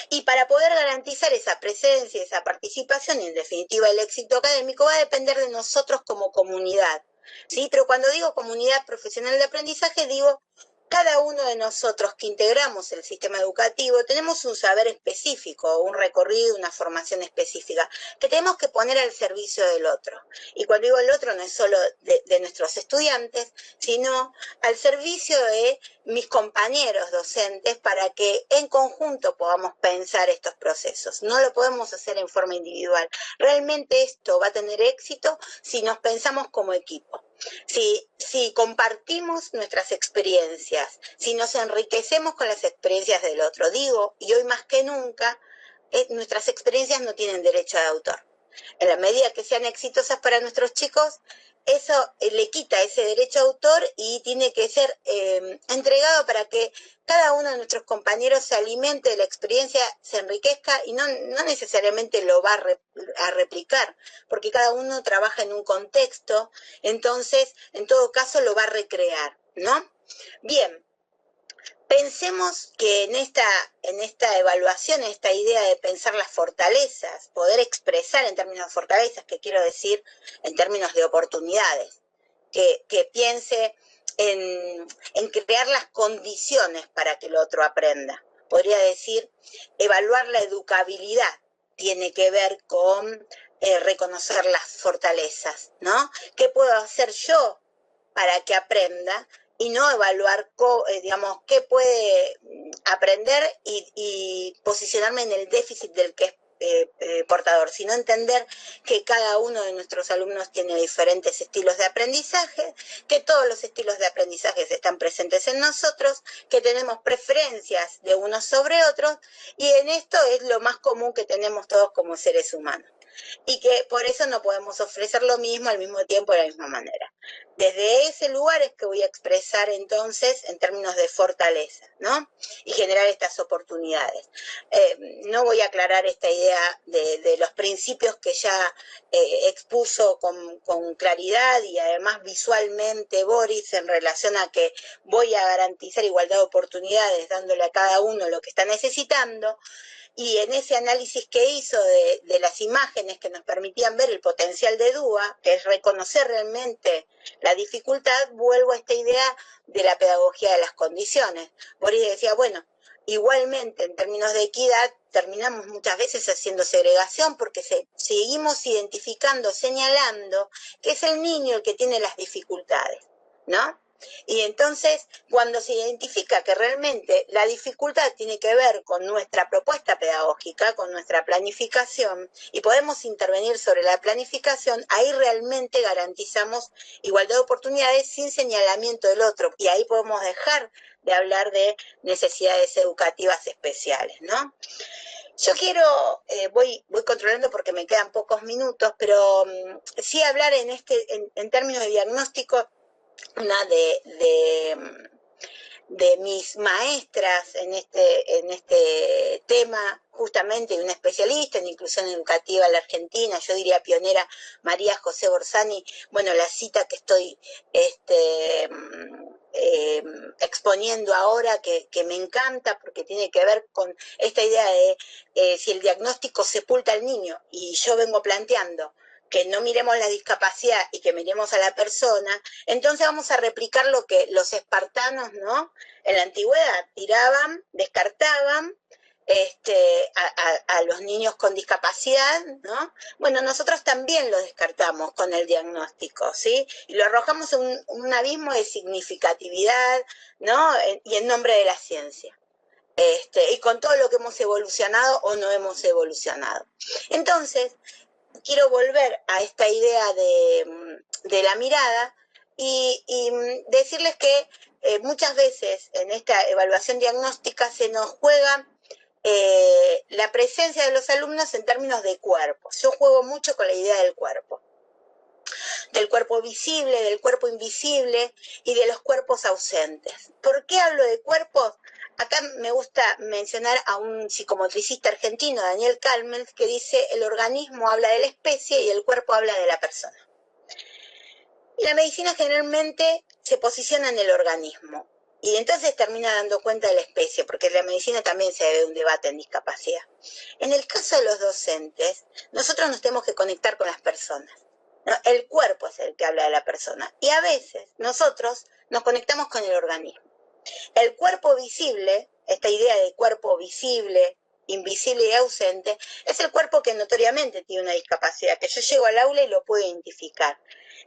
Y para poder garantizar esa presencia, esa participación y en definitiva el éxito académico va a depender de nosotros como comunidad, ¿sí? Pero cuando digo comunidad profesional de aprendizaje, digo cada uno de nosotros que integramos el sistema educativo tenemos un saber específico, un recorrido, una formación específica que tenemos que poner al servicio del otro. Y cuando digo el otro no es solo de nuestros estudiantes, sino al servicio de mis compañeros docentes para que en conjunto podamos pensar estos procesos. No lo podemos hacer en forma individual. Realmente esto va a tener éxito si nos pensamos como equipo. Si compartimos nuestras experiencias, si nos enriquecemos con las experiencias del otro, digo, y hoy más que nunca, nuestras experiencias no tienen derecho de autor. En la medida que sean exitosas para nuestros chicos, eso le quita ese derecho de autor y tiene que ser entregado para que cada uno de nuestros compañeros se alimente de la experiencia, se enriquezca y no necesariamente lo va a replicar, porque cada uno trabaja en un contexto, entonces en todo caso lo va a recrear, ¿no? Bien. Pensemos que en esta evaluación, en esta idea de pensar las fortalezas, poder expresar en términos de fortalezas, que quiero decir en términos de oportunidades, que piense en crear las condiciones para que el otro aprenda. Podría decir, evaluar la educabilidad tiene que ver con reconocer las fortalezas, ¿no? ¿Qué puedo hacer yo para que aprenda? Y no evaluar, digamos, qué puede aprender y posicionarme en el déficit del que es portador, sino entender que cada uno de nuestros alumnos tiene diferentes estilos de aprendizaje, que todos los estilos de aprendizaje están presentes en nosotros, que tenemos preferencias de unos sobre otros, y en esto es lo más común que tenemos todos como seres humanos. Y que por eso no podemos ofrecer lo mismo al mismo tiempo de la misma manera. Desde ese lugar es que voy a expresar entonces en términos de fortaleza, ¿no? Y generar estas oportunidades. No voy a aclarar esta idea de los principios que ya expuso con claridad y además visualmente Boris en relación a que voy a garantizar igualdad de oportunidades dándole a cada uno lo que está necesitando. Y en ese análisis que hizo de las imágenes que nos permitían ver el potencial de DUA, que es reconocer realmente la dificultad, vuelvo a esta idea de la pedagogía de las condiciones. Boris decía, bueno, igualmente en términos de equidad terminamos muchas veces haciendo segregación porque seguimos identificando, señalando que es el niño el que tiene las dificultades, ¿no? Y entonces, cuando se identifica que realmente la dificultad tiene que ver con nuestra propuesta pedagógica, con nuestra planificación, y podemos intervenir sobre la planificación, ahí realmente garantizamos igualdad de oportunidades sin señalamiento del otro, y ahí podemos dejar de hablar de necesidades educativas especiales, ¿no? Yo quiero, voy controlando porque me quedan pocos minutos, pero sí hablar en términos de diagnóstico. Una de mis maestras en este tema, justamente una especialista en inclusión educativa en la Argentina, yo diría pionera, María José Borsani. Bueno, la cita que estoy exponiendo ahora, que me encanta porque tiene que ver con esta idea de si el diagnóstico sepulta al niño, y yo vengo planteando que no miremos la discapacidad y que miremos a la persona, entonces vamos a replicar lo que los espartanos, ¿no? En la antigüedad tiraban, descartaban a los niños con discapacidad, ¿no? Bueno, nosotros también lo descartamos con el diagnóstico, ¿sí? Y lo arrojamos en un abismo de significatividad, ¿no? Y en nombre de la ciencia. Y con todo lo que hemos evolucionado o no hemos evolucionado. Entonces, quiero volver a esta idea de la mirada y decirles que muchas veces en esta evaluación diagnóstica se nos juega la presencia de los alumnos en términos de cuerpo. Yo juego mucho con la idea del cuerpo visible, del cuerpo invisible y de los cuerpos ausentes. ¿Por qué hablo de cuerpos? Acá me gusta mencionar a un psicomotricista argentino, Daniel Kalmel, que dice: el organismo habla de la especie y el cuerpo habla de la persona. Y la medicina generalmente se posiciona en el organismo. Y entonces termina dando cuenta de la especie, porque en la medicina también se ve un debate en discapacidad. En el caso de los docentes, nosotros nos tenemos que conectar con las personas, ¿no? El cuerpo es el que habla de la persona. Y a veces nosotros nos conectamos con el organismo. El cuerpo visible, esta idea de cuerpo visible, invisible y ausente, es el cuerpo que notoriamente tiene una discapacidad, que yo llego al aula y lo puedo identificar.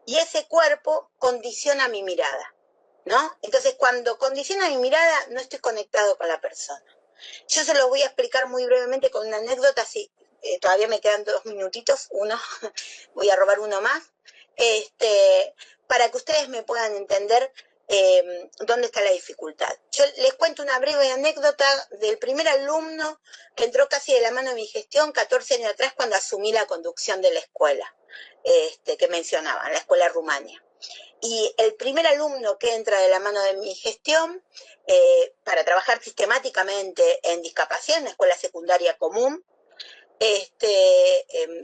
Y ese cuerpo condiciona mi mirada, ¿no? Entonces, cuando condiciona mi mirada, no estoy conectado con la persona. Yo se lo voy a explicar muy brevemente con una anécdota, si todavía me quedan 2 minutitos, voy a robar uno más, para que ustedes me puedan entender dónde está la dificultad. Yo les cuento una breve anécdota del primer alumno que entró casi de la mano de mi gestión 14 años atrás cuando asumí la conducción de la escuela que mencionaban, la escuela Rumania. Y el primer alumno que entra de la mano de mi gestión para trabajar sistemáticamente en discapacidad en una escuela secundaria común,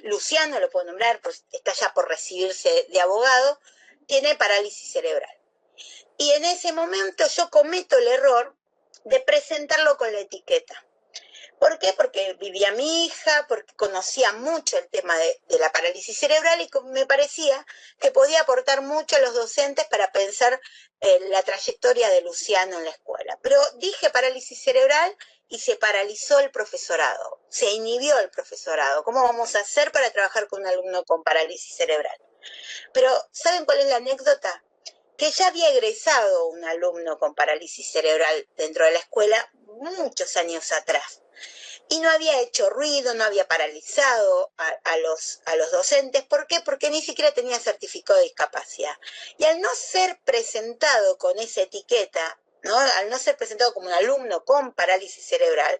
Luciano, lo puedo nombrar, pues está ya por recibirse de abogado, tiene parálisis cerebral. Y en ese momento yo cometo el error de presentarlo con la etiqueta. ¿Por qué? Porque vivía mi hija, porque conocía mucho el tema de la parálisis cerebral y me parecía que podía aportar mucho a los docentes para pensar la trayectoria de Luciano en la escuela. Pero dije parálisis cerebral y se paralizó el profesorado, se inhibió el profesorado. ¿Cómo vamos a hacer para trabajar con un alumno con parálisis cerebral? Pero ¿saben cuál es la anécdota? Que ya había egresado un alumno con parálisis cerebral dentro de la escuela muchos años atrás. Y no había hecho ruido, no había paralizado a los docentes. ¿Por qué? Porque ni siquiera tenía certificado de discapacidad. Y al no ser presentado con esa etiqueta, ¿no? Al no ser presentado como un alumno con parálisis cerebral,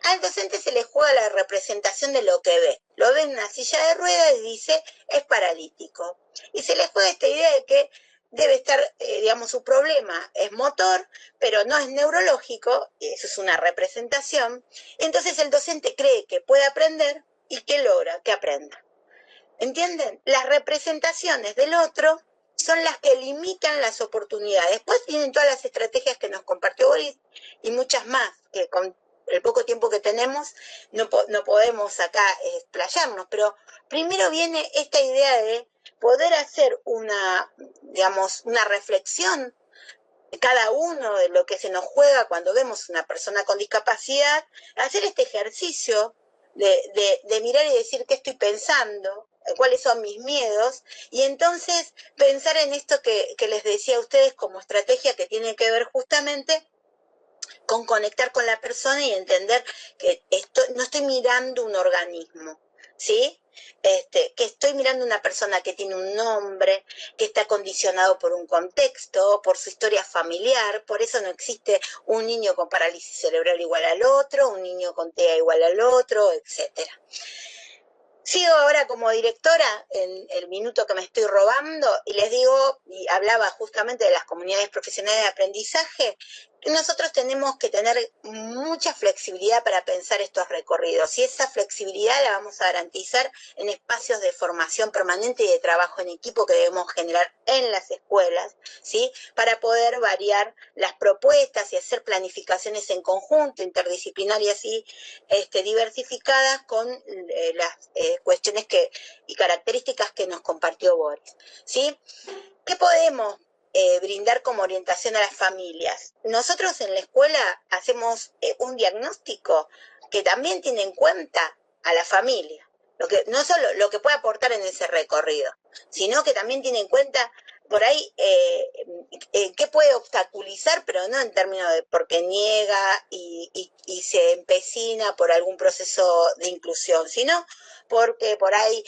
al docente se le juega la representación de lo que ve. Lo ve en una silla de ruedas y dice, es paralítico. Y se le juega esta idea de que debe estar, digamos, su problema es motor, pero no es neurológico, y eso es una representación. Entonces el docente cree que puede aprender y que logra que aprenda. ¿Entienden? Las representaciones del otro son las que limitan las oportunidades. Después vienen todas las estrategias que nos compartió Boris y muchas más, que con el poco tiempo que tenemos no podemos acá explayarnos, pero primero viene esta idea de poder hacer una reflexión cada uno de lo que se nos juega cuando vemos una persona con discapacidad, hacer este ejercicio de mirar y decir qué estoy pensando, cuáles son mis miedos, y entonces pensar en esto que les decía a ustedes como estrategia que tiene que ver justamente con conectar con la persona y entender que no estoy mirando un organismo, ¿sí? Que estoy mirando una persona que tiene un nombre, que está condicionado por un contexto, por su historia familiar, por eso no existe un niño con parálisis cerebral igual al otro, un niño con TEA igual al otro, etcétera. Sigo ahora como directora en el minuto que me estoy robando y les digo, y hablaba justamente de las comunidades profesionales de aprendizaje, que nosotros tenemos que tener mucha flexibilidad para pensar estos recorridos y esa flexibilidad la vamos a garantizar en espacios de formación permanente y de trabajo en equipo que debemos generar en las escuelas, ¿sí? Para poder variar las propuestas y hacer planificaciones en conjunto, interdisciplinarias y diversificadas con las cuestiones y características que nos compartió Boris, ¿sí? ¿Qué podemos brindar como orientación a las familias? Nosotros en la escuela hacemos un diagnóstico que también tiene en cuenta a la familia, no solo lo que puede aportar en ese recorrido, sino que también tiene en cuenta por ahí qué puede obstaculizar, pero no en términos de porque niega y se empecina por algún proceso de inclusión, sino porque por ahí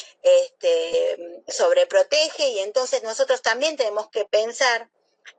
sobreprotege, y entonces nosotros también tenemos que pensar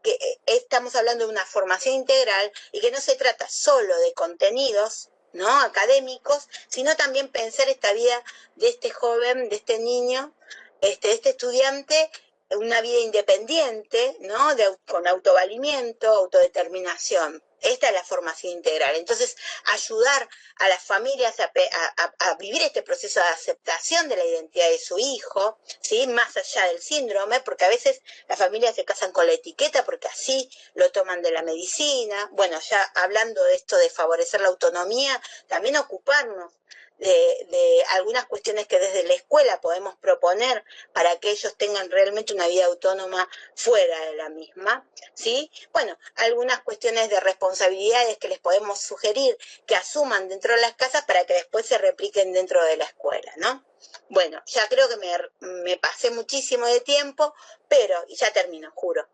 que estamos hablando de una formación integral y que no se trata solo de contenidos, ¿no?, académicos, sino también pensar esta vida de este joven, de este niño, de este estudiante, una vida independiente, ¿no?, con autovalimiento, autodeterminación. Esta es la formación integral. Entonces, ayudar a las familias a vivir este proceso de aceptación de la identidad de su hijo, ¿sí? Más allá del síndrome, porque a veces las familias se casan con la etiqueta porque así lo toman de la medicina. Bueno, ya hablando de esto de favorecer la autonomía, también ocuparnos de algunas cuestiones que desde la escuela podemos proponer para que ellos tengan realmente una vida autónoma fuera de la misma, ¿sí? Bueno, algunas cuestiones de responsabilidades que les podemos sugerir que asuman dentro de las casas para que después se repliquen dentro de la escuela, ¿no? Bueno, ya creo que me pasé muchísimo de tiempo, pero, y ya termino, juro.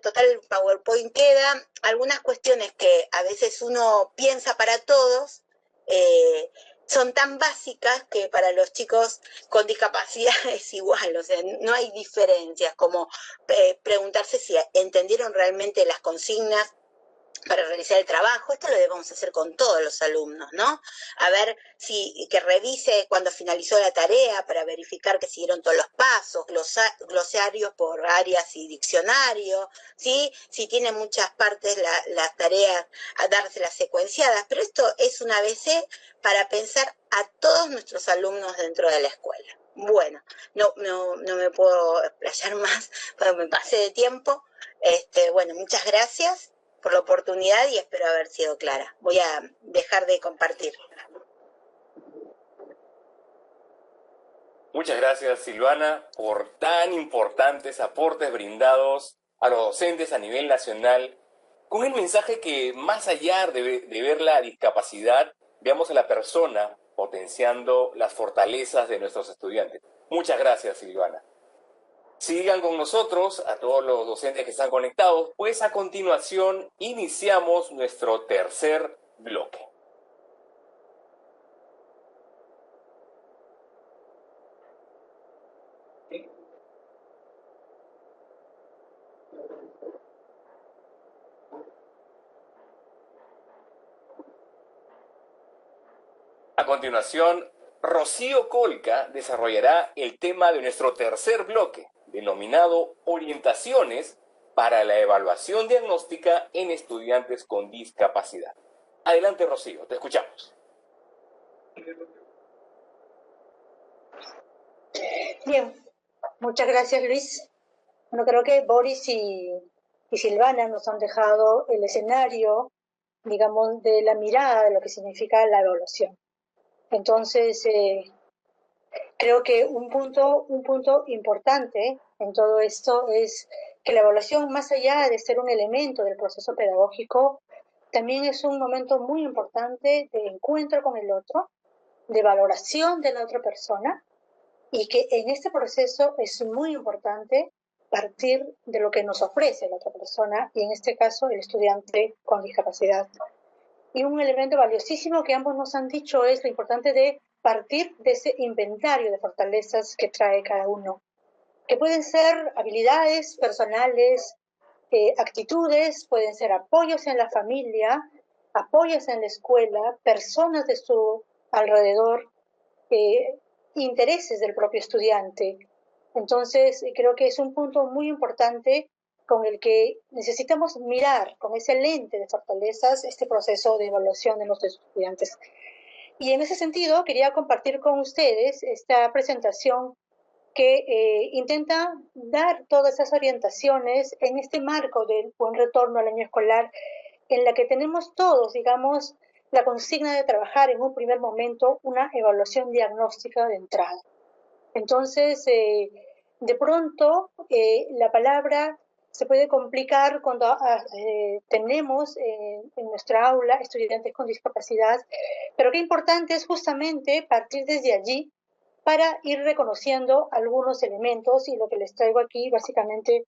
Total PowerPoint queda, algunas cuestiones que a veces uno piensa para todos, son tan básicas que para los chicos con discapacidad es igual, o sea, no hay diferencias, como preguntarse si entendieron realmente las consignas para realizar el trabajo. Esto lo debemos hacer con todos los alumnos, ¿no? A ver que revise cuando finalizó la tarea para verificar que siguieron todos los pasos, glosarios por áreas y diccionario, ¿sí? Si tiene muchas partes las tareas, a dárselas secuenciadas, pero esto es un ABC para pensar a todos nuestros alumnos dentro de la escuela. Bueno, no me puedo explayar más porque me pasé de tiempo. Bueno, muchas gracias por la oportunidad y espero haber sido clara. Voy a dejar de compartir. Muchas gracias, Silvana, por tan importantes aportes brindados a los docentes a nivel nacional, con el mensaje que más allá de ver la discapacidad, veamos a la persona potenciando las fortalezas de nuestros estudiantes. Muchas gracias, Silvana. Sigan con nosotros, a todos los docentes que están conectados, pues a continuación iniciamos nuestro tercer bloque. A continuación, Rocío Colca desarrollará el tema de nuestro tercer bloque, denominado Orientaciones para la evaluación diagnóstica en estudiantes con discapacidad. Adelante, Rocío, te escuchamos. Bien, muchas gracias, Luis. Bueno, creo que Boris y Silvana nos han dejado el escenario, digamos, de la mirada de lo que significa la evaluación. Entonces, creo que un punto importante en todo esto es que la evaluación, más allá de ser un elemento del proceso pedagógico, también es un momento muy importante de encuentro con el otro, de valoración de la otra persona, y que en este proceso es muy importante partir de lo que nos ofrece la otra persona, y en este caso el estudiante con discapacidad. Y un elemento valiosísimo que ambos nos han dicho es lo importante de partir de ese inventario de fortalezas que trae cada uno, que pueden ser habilidades personales, actitudes, pueden ser apoyos en la familia, apoyos en la escuela, personas de su alrededor, intereses del propio estudiante. Entonces, creo que es un punto muy importante con el que necesitamos mirar con ese lente de fortalezas este proceso de evaluación de nuestros estudiantes. Y en ese sentido, quería compartir con ustedes esta presentación que intenta dar todas esas orientaciones en este marco del buen retorno al año escolar, en la que tenemos todos, digamos, la consigna de trabajar en un primer momento una evaluación diagnóstica de entrada. Entonces, de pronto, la palabra se puede complicar cuando tenemos en nuestra aula estudiantes con discapacidad, pero qué importante es justamente partir desde allí para ir reconociendo algunos elementos, y lo que les traigo aquí básicamente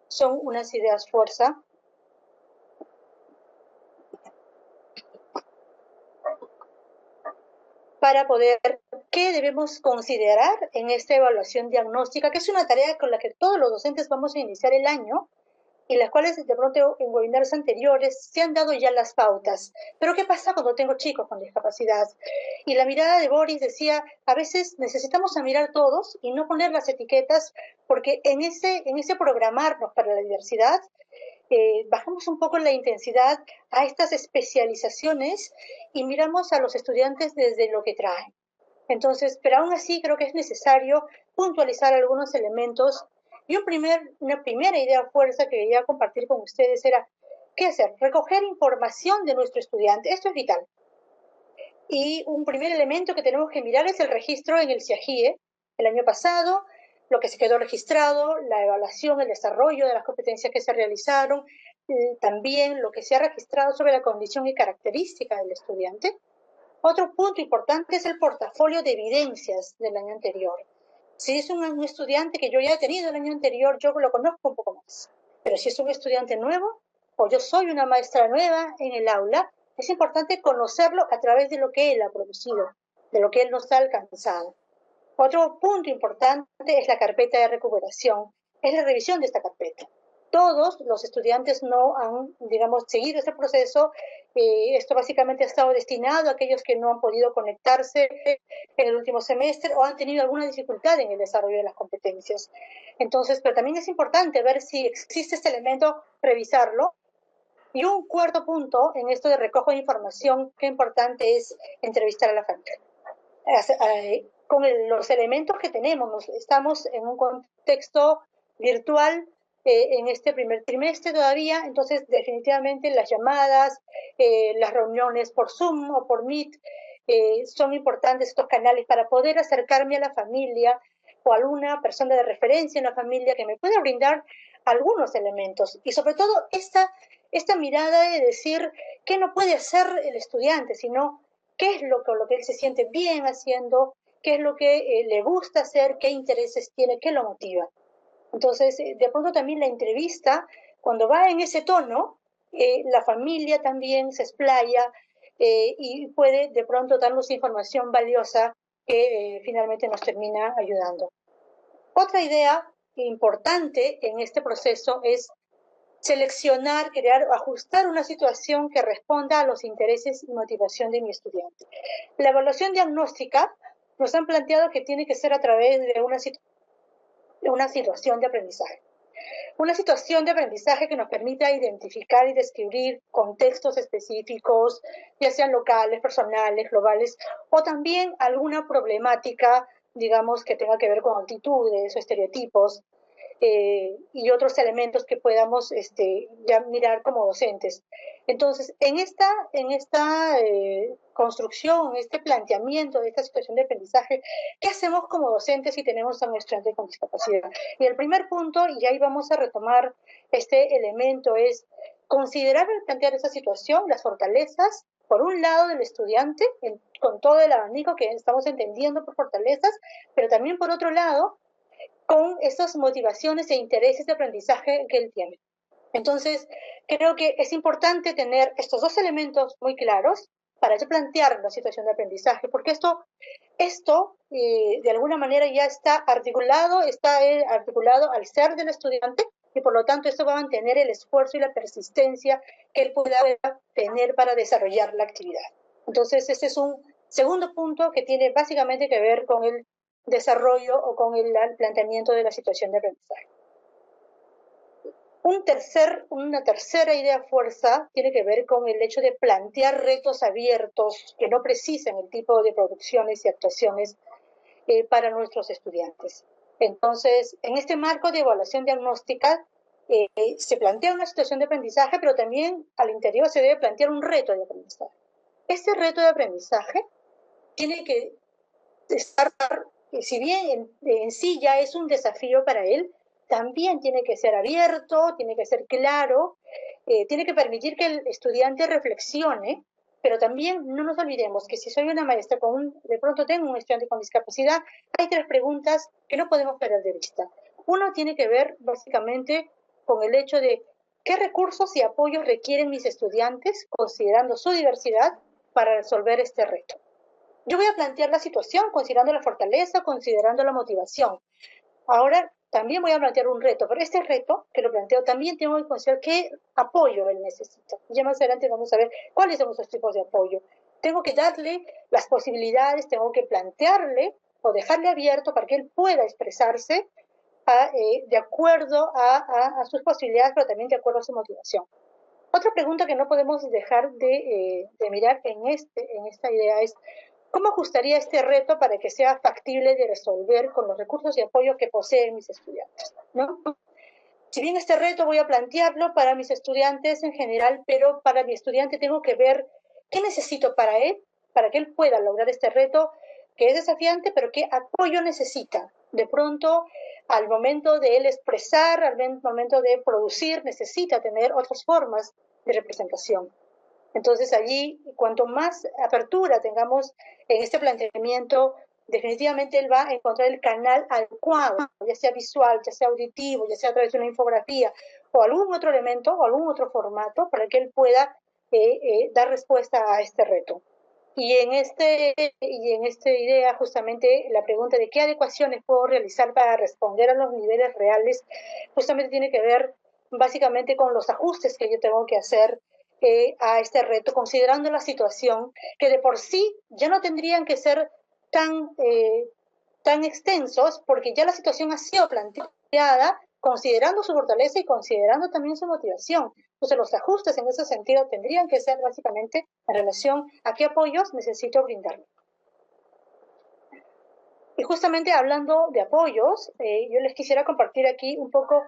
son unas ideas fuerza. Para poder, ¿qué debemos considerar en esta evaluación diagnóstica? Que es una tarea con la que todos los docentes vamos a iniciar el año, y las cuales de pronto en webinars anteriores se han dado ya las pautas. Pero ¿qué pasa cuando tengo chicos con discapacidad? Y la mirada de Boris decía, a veces necesitamos mirar todos y no poner las etiquetas, porque en ese programarnos para la diversidad, bajamos un poco la intensidad a estas especializaciones y miramos a los estudiantes desde lo que traen. Entonces, pero aún así creo que es necesario puntualizar algunos elementos y una primera idea fuerza que quería compartir con ustedes era, ¿qué hacer? Recoger información de nuestro estudiante. Esto es vital. Y un primer elemento que tenemos que mirar es el registro en el CIAGIE. El año pasado, lo que se quedó registrado, la evaluación, el desarrollo de las competencias que se realizaron, también lo que se ha registrado sobre la condición y característica del estudiante. Otro punto importante es el portafolio de evidencias del año anterior. Si es un estudiante que yo ya he tenido el año anterior, yo lo conozco un poco más. Pero si es un estudiante nuevo, o yo soy una maestra nueva en el aula, es importante conocerlo a través de lo que él ha producido, de lo que él nos ha alcanzado. Otro punto importante es la carpeta de recuperación, es la revisión de esta carpeta. Todos los estudiantes no han, digamos, seguido este proceso. Esto básicamente ha estado destinado a aquellos que no han podido conectarse en el último semestre o han tenido alguna dificultad en el desarrollo de las competencias. Entonces, pero también es importante ver si existe este elemento, revisarlo. Y un cuarto punto en esto de recojo de información, qué importante es entrevistar a la familia. Con los elementos que tenemos, estamos en un contexto virtual en este primer trimestre todavía, entonces definitivamente las llamadas, las reuniones por Zoom o por Meet, son importantes estos canales para poder acercarme a la familia o a alguna persona de referencia en la familia que me pueda brindar algunos elementos y sobre todo esta mirada de decir qué no puede hacer el estudiante, sino qué es lo que él se siente bien haciendo, qué es lo que le gusta hacer, qué intereses tiene, qué lo motiva. Entonces, de pronto también la entrevista, cuando va en ese tono, la familia también se explaya y puede de pronto darnos información valiosa que finalmente nos termina ayudando. Otra idea importante en este proceso es seleccionar, crear, ajustar una situación que responda a los intereses y motivación de mi estudiante. La evaluación diagnóstica nos han planteado que tiene que ser a través de una situación de aprendizaje. Una situación de aprendizaje que nos permita identificar y describir contextos específicos, ya sean locales, personales, globales, o también alguna problemática, digamos, que tenga que ver con actitudes o estereotipos, y otros elementos que podamos ya mirar como docentes. Entonces, en esta construcción, en este planteamiento de esta situación de aprendizaje, ¿qué hacemos como docentes si tenemos a un estudiante con discapacidad? Y el primer punto, y ahí vamos a retomar este elemento, es considerar al plantear esa situación las fortalezas, por un lado, del estudiante, con todo el abanico que estamos entendiendo por fortalezas, pero también por otro lado, con esas motivaciones e intereses de aprendizaje que él tiene. Entonces, creo que es importante tener estos dos elementos muy claros para yo plantear la situación de aprendizaje, porque esto de alguna manera ya está articulado al ser del estudiante y por lo tanto esto va a mantener el esfuerzo y la persistencia que él pueda tener para desarrollar la actividad. Entonces, este es un segundo punto que tiene básicamente que ver con el desarrollo o con el planteamiento de la situación de aprendizaje. Una tercera idea fuerza tiene que ver con el hecho de plantear retos abiertos que no precisan el tipo de producciones y actuaciones para nuestros estudiantes. Entonces, en este marco de evaluación diagnóstica, se plantea una situación de aprendizaje, pero también al interior se debe plantear un reto de aprendizaje. Este reto de aprendizaje tiene que estar, si bien en sí ya es un desafío para él, también tiene que ser abierto, tiene que ser claro, tiene que permitir que el estudiante reflexione, pero también no nos olvidemos que si soy una maestra de pronto tengo un estudiante con discapacidad, hay tres preguntas que no podemos perder de vista. Uno tiene que ver básicamente con el hecho de qué recursos y apoyos requieren mis estudiantes, considerando su diversidad, para resolver este reto. Yo voy a plantear la situación considerando la fortaleza, considerando la motivación. Ahora también voy a plantear un reto, pero este reto que lo planteo también tengo que considerar qué apoyo él necesita. Ya más adelante vamos a ver cuáles son esos tipos de apoyo. Tengo que darle las posibilidades, tengo que plantearle o dejarle abierto para que él pueda expresarse de acuerdo a sus posibilidades, pero también de acuerdo a su motivación. Otra pregunta que no podemos dejar de mirar en esta idea es ¿cómo ajustaría este reto para que sea factible de resolver con los recursos y apoyo que poseen mis estudiantes, ¿no? Si bien este reto voy a plantearlo para mis estudiantes en general, pero para mi estudiante tengo que ver qué necesito para que él pueda lograr este reto, que es desafiante, pero qué apoyo necesita. De pronto, al momento de él expresar, al momento de producir, necesita tener otras formas de representación. Entonces allí, cuanto más apertura tengamos en este planteamiento, definitivamente él va a encontrar el canal adecuado, ya sea visual, ya sea auditivo, ya sea a través de una infografía o algún otro elemento o algún otro formato para que él pueda dar respuesta a este reto. Y en esta idea, justamente la pregunta de qué adecuaciones puedo realizar para responder a los niveles reales, justamente tiene que ver básicamente con los ajustes que yo tengo que hacer a este reto, considerando la situación, que de por sí ya no tendrían que ser tan extensos, porque ya la situación ha sido planteada considerando su fortaleza y considerando también su motivación. Entonces los ajustes en ese sentido tendrían que ser básicamente en relación a qué apoyos necesito brindarle. Y justamente hablando de apoyos, yo les quisiera compartir aquí un poco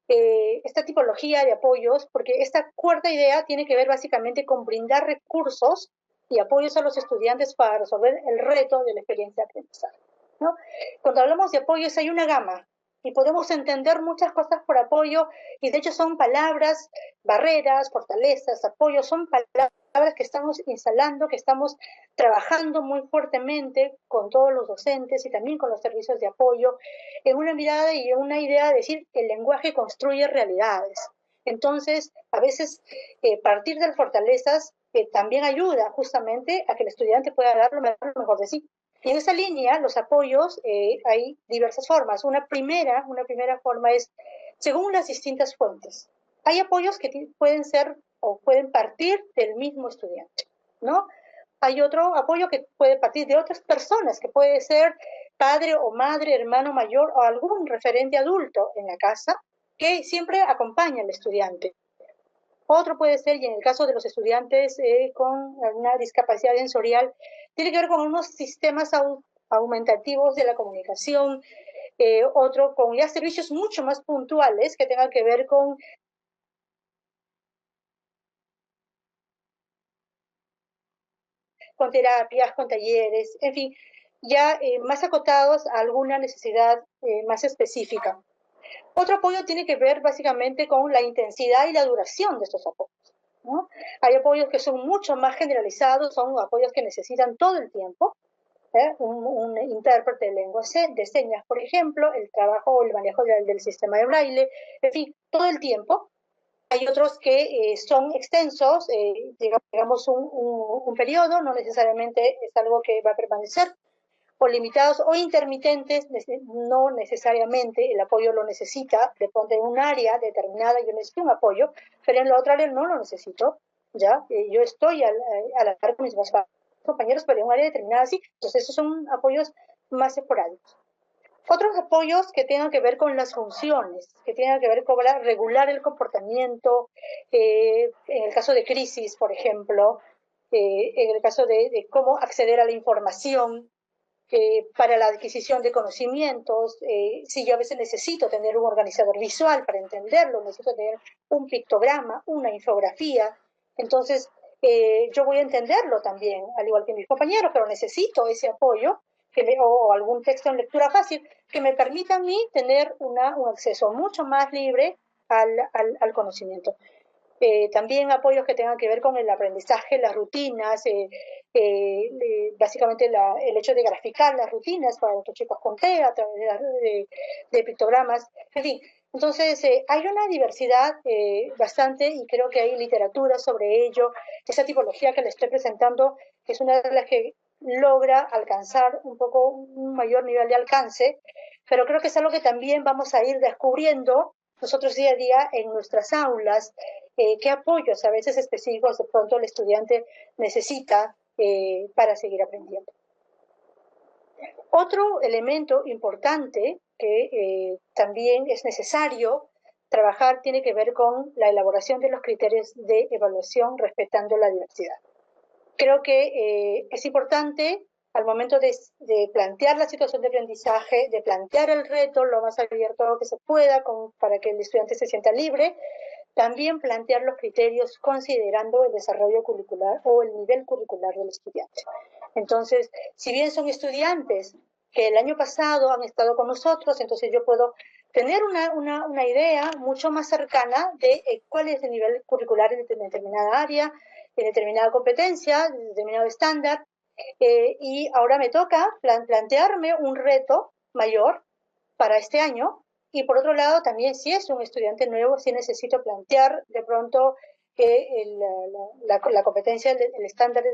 esta tipología de apoyos, porque esta cuarta idea tiene que ver básicamente con brindar recursos y apoyos a los estudiantes para resolver el reto de la experiencia de aprendizaje, ¿no? Cuando hablamos de apoyos hay una gama y podemos entender muchas cosas por apoyo y de hecho son palabras, barreras, fortalezas, apoyos, son palabras que estamos instalando, que estamos trabajando muy fuertemente con todos los docentes y también con los servicios de apoyo en una mirada y en una idea de decir que el lenguaje construye realidades. Entonces, a veces partir de las fortalezas también ayuda justamente a que el estudiante pueda dar lo mejor de sí. Y en esa línea, los apoyos, hay diversas formas. Una primera forma es según las distintas fuentes. Hay apoyos que pueden ser o pueden partir del mismo estudiante, ¿no? Hay otro apoyo que puede partir de otras personas, que puede ser padre o madre, hermano mayor o algún referente adulto en la casa que siempre acompaña al estudiante. Otro puede ser, y en el caso de los estudiantes con alguna discapacidad sensorial, tiene que ver con unos sistemas aumentativos de la comunicación, otro con ya servicios mucho más puntuales que tengan que ver con terapias, con talleres, en fin, ya más acotados a alguna necesidad más específica. Otro apoyo tiene que ver básicamente con la intensidad y la duración de estos apoyos, ¿no? Hay apoyos que son mucho más generalizados, son apoyos que necesitan todo el tiempo, un intérprete de lengua de señas, por ejemplo, el trabajo o el manejo del sistema de braille, en fin, todo el tiempo. Hay otros que son extensos, digamos un periodo, no necesariamente es algo que va a permanecer, o limitados o intermitentes, no necesariamente el apoyo lo necesita, de pronto en un área determinada yo necesito un apoyo, pero en la otra área no lo necesito, ¿ya? Yo estoy a la par con mis compañeros, pero en un área determinada sí, entonces esos son apoyos más esporádicos. Otros apoyos que tengan que ver con las funciones, que tengan que ver con regular el comportamiento, en el caso de crisis, por ejemplo, en el caso de cómo acceder a la información, para la adquisición de conocimientos, si yo a veces necesito tener un organizador visual para entenderlo, necesito tener un pictograma, una infografía, entonces yo voy a entenderlo también, al igual que mis compañeros, pero necesito ese apoyo o algún texto en lectura fácil que me permita a mí tener un acceso mucho más libre al conocimiento. También apoyos que tengan que ver con el aprendizaje, las rutinas, básicamente el hecho de graficar las rutinas para los chicos con TEA a través de pictogramas, en fin. Entonces, hay una diversidad bastante y creo que hay literatura sobre ello. Esa tipología que le estoy presentando es una de las que logra alcanzar un poco un mayor nivel de alcance, pero creo que es algo que también vamos a ir descubriendo nosotros día a día en nuestras aulas, qué apoyos a veces específicos de pronto el estudiante necesita para seguir aprendiendo. Otro elemento importante que también es necesario trabajar tiene que ver con la elaboración de los criterios de evaluación respetando la diversidad. Creo que es importante al momento de plantear la situación de aprendizaje, de plantear el reto lo más abierto que se pueda para que el estudiante se sienta libre, también plantear los criterios considerando el desarrollo curricular o el nivel curricular del estudiante. Entonces, si bien son estudiantes que el año pasado han estado con nosotros, entonces yo puedo tener una idea mucho más cercana de cuál es el nivel curricular en determinada área, en determinada competencia, en determinado estándar, y ahora me toca plantearme un reto mayor para este año. Y por otro lado, también si es un estudiante nuevo, sí necesito plantear de pronto la competencia, el estándar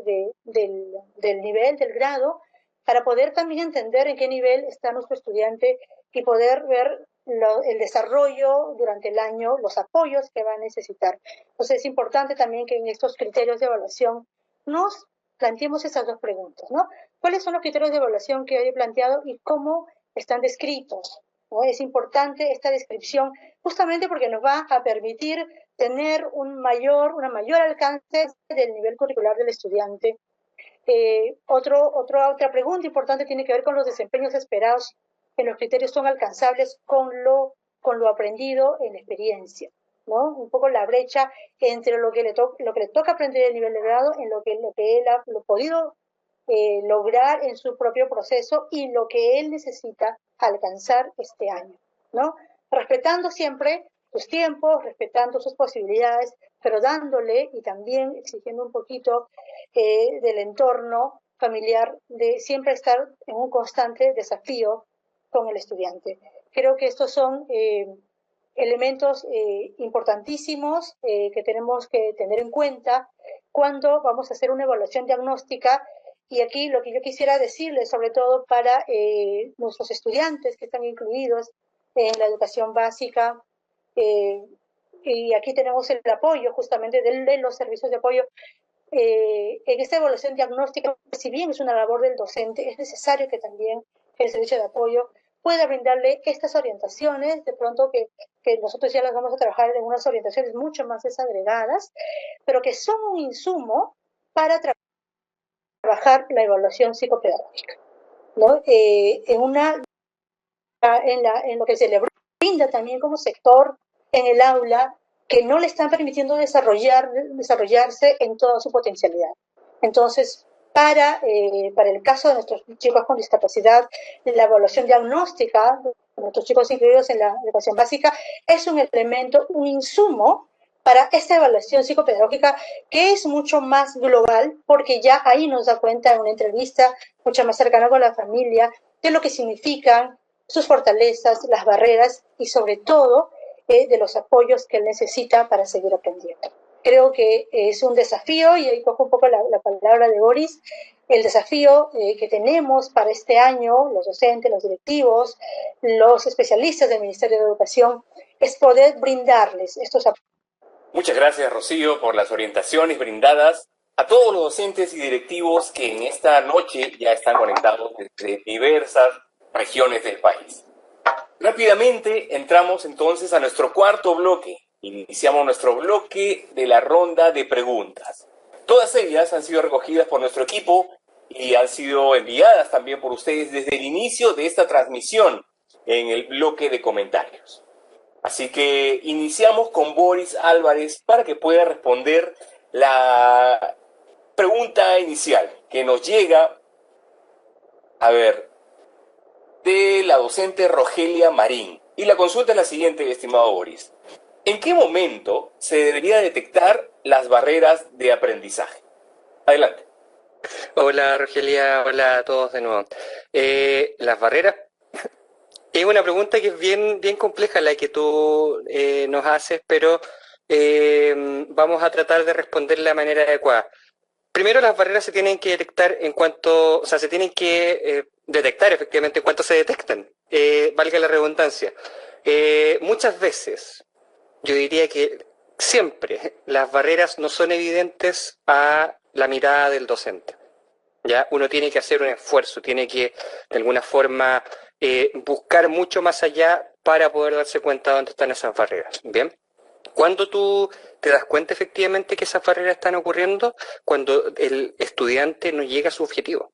del nivel, del grado, para poder también entender en qué nivel está nuestro estudiante y poder ver el desarrollo durante el año, los apoyos que va a necesitar. Entonces es importante también que en estos criterios de evaluación nos planteemos esas dos preguntas, ¿no? ¿Cuáles son los criterios de evaluación que hoy he planteado y cómo están descritos? ¿No? Es importante esta descripción justamente porque nos va a permitir tener una mayor alcance del nivel curricular del estudiante. Otra pregunta importante tiene que ver con los desempeños esperados, que los criterios son alcanzables con lo aprendido en experiencia, ¿no? Un poco la brecha entre lo que le toca aprender el nivel de grado, en lo que él ha podido lograr en su propio proceso y lo que él necesita alcanzar este año, ¿no? Respetando siempre sus tiempos, respetando sus posibilidades, pero dándole y también exigiendo un poquito del entorno familiar de siempre estar en un constante desafío con el estudiante. Creo que estos son elementos importantísimos que tenemos que tener en cuenta cuando vamos a hacer una evaluación diagnóstica. Y aquí lo que yo quisiera decirles, sobre todo para nuestros estudiantes que están incluidos en la educación básica, y aquí tenemos el apoyo justamente de los servicios de apoyo. En esta evaluación diagnóstica, si bien es una labor del docente, es necesario que también el servicio de apoyo pueda brindarle estas orientaciones, de pronto que nosotros ya las vamos a trabajar en unas orientaciones mucho más desagregadas, pero que son un insumo para trabajar la evaluación psicopedagógica, ¿no? En lo que se le brinda también como sector en el aula, que no le están permitiendo desarrollarse en toda su potencialidad. Entonces, para el caso de nuestros chicos con discapacidad, la evaluación diagnóstica de nuestros chicos incluidos en la educación básica es un elemento, un insumo para esta evaluación psicopedagógica que es mucho más global, porque ya ahí nos da cuenta en una entrevista mucho más cercana con la familia de lo que significan sus fortalezas, las barreras y sobre todo de los apoyos que él necesita para seguir aprendiendo. Creo que es un desafío, y ahí cojo un poco la palabra de Boris, el desafío que tenemos para este año, los docentes, los directivos, los especialistas del Ministerio de Educación, es poder brindarles estos apoyos. Muchas gracias, Rocío, por las orientaciones brindadas a todos los docentes y directivos que en esta noche ya están conectados desde diversas regiones del país. Rápidamente entramos entonces a nuestro cuarto bloque. Iniciamos nuestro bloque de la ronda de preguntas. Todas ellas han sido recogidas por nuestro equipo y han sido enviadas también por ustedes desde el inicio de esta transmisión en el bloque de comentarios. Así que iniciamos con Boris Álvarez para que pueda responder la pregunta inicial que nos llega, de la docente Rogelia Marín. Y la consulta es la siguiente, estimado Boris. ¿En qué momento se debería detectar las barreras de aprendizaje? Adelante. Hola, Rogelia. Hola a todos de nuevo. Las barreras es una pregunta que es bien compleja la que tú nos haces, pero vamos a tratar de responder de la manera adecuada. Primero, las barreras se tienen que detectar se tienen que detectar efectivamente en cuanto se detectan, valga la redundancia. Muchas veces, yo diría que siempre, las barreras no son evidentes a la mirada del docente. ¿ya? Uno tiene que hacer un esfuerzo, tiene que de alguna forma buscar mucho más allá para poder darse cuenta de dónde están esas barreras, ¿bien? Cuando tú te das cuenta efectivamente que esas barreras están ocurriendo, cuando el estudiante no llega a su objetivo.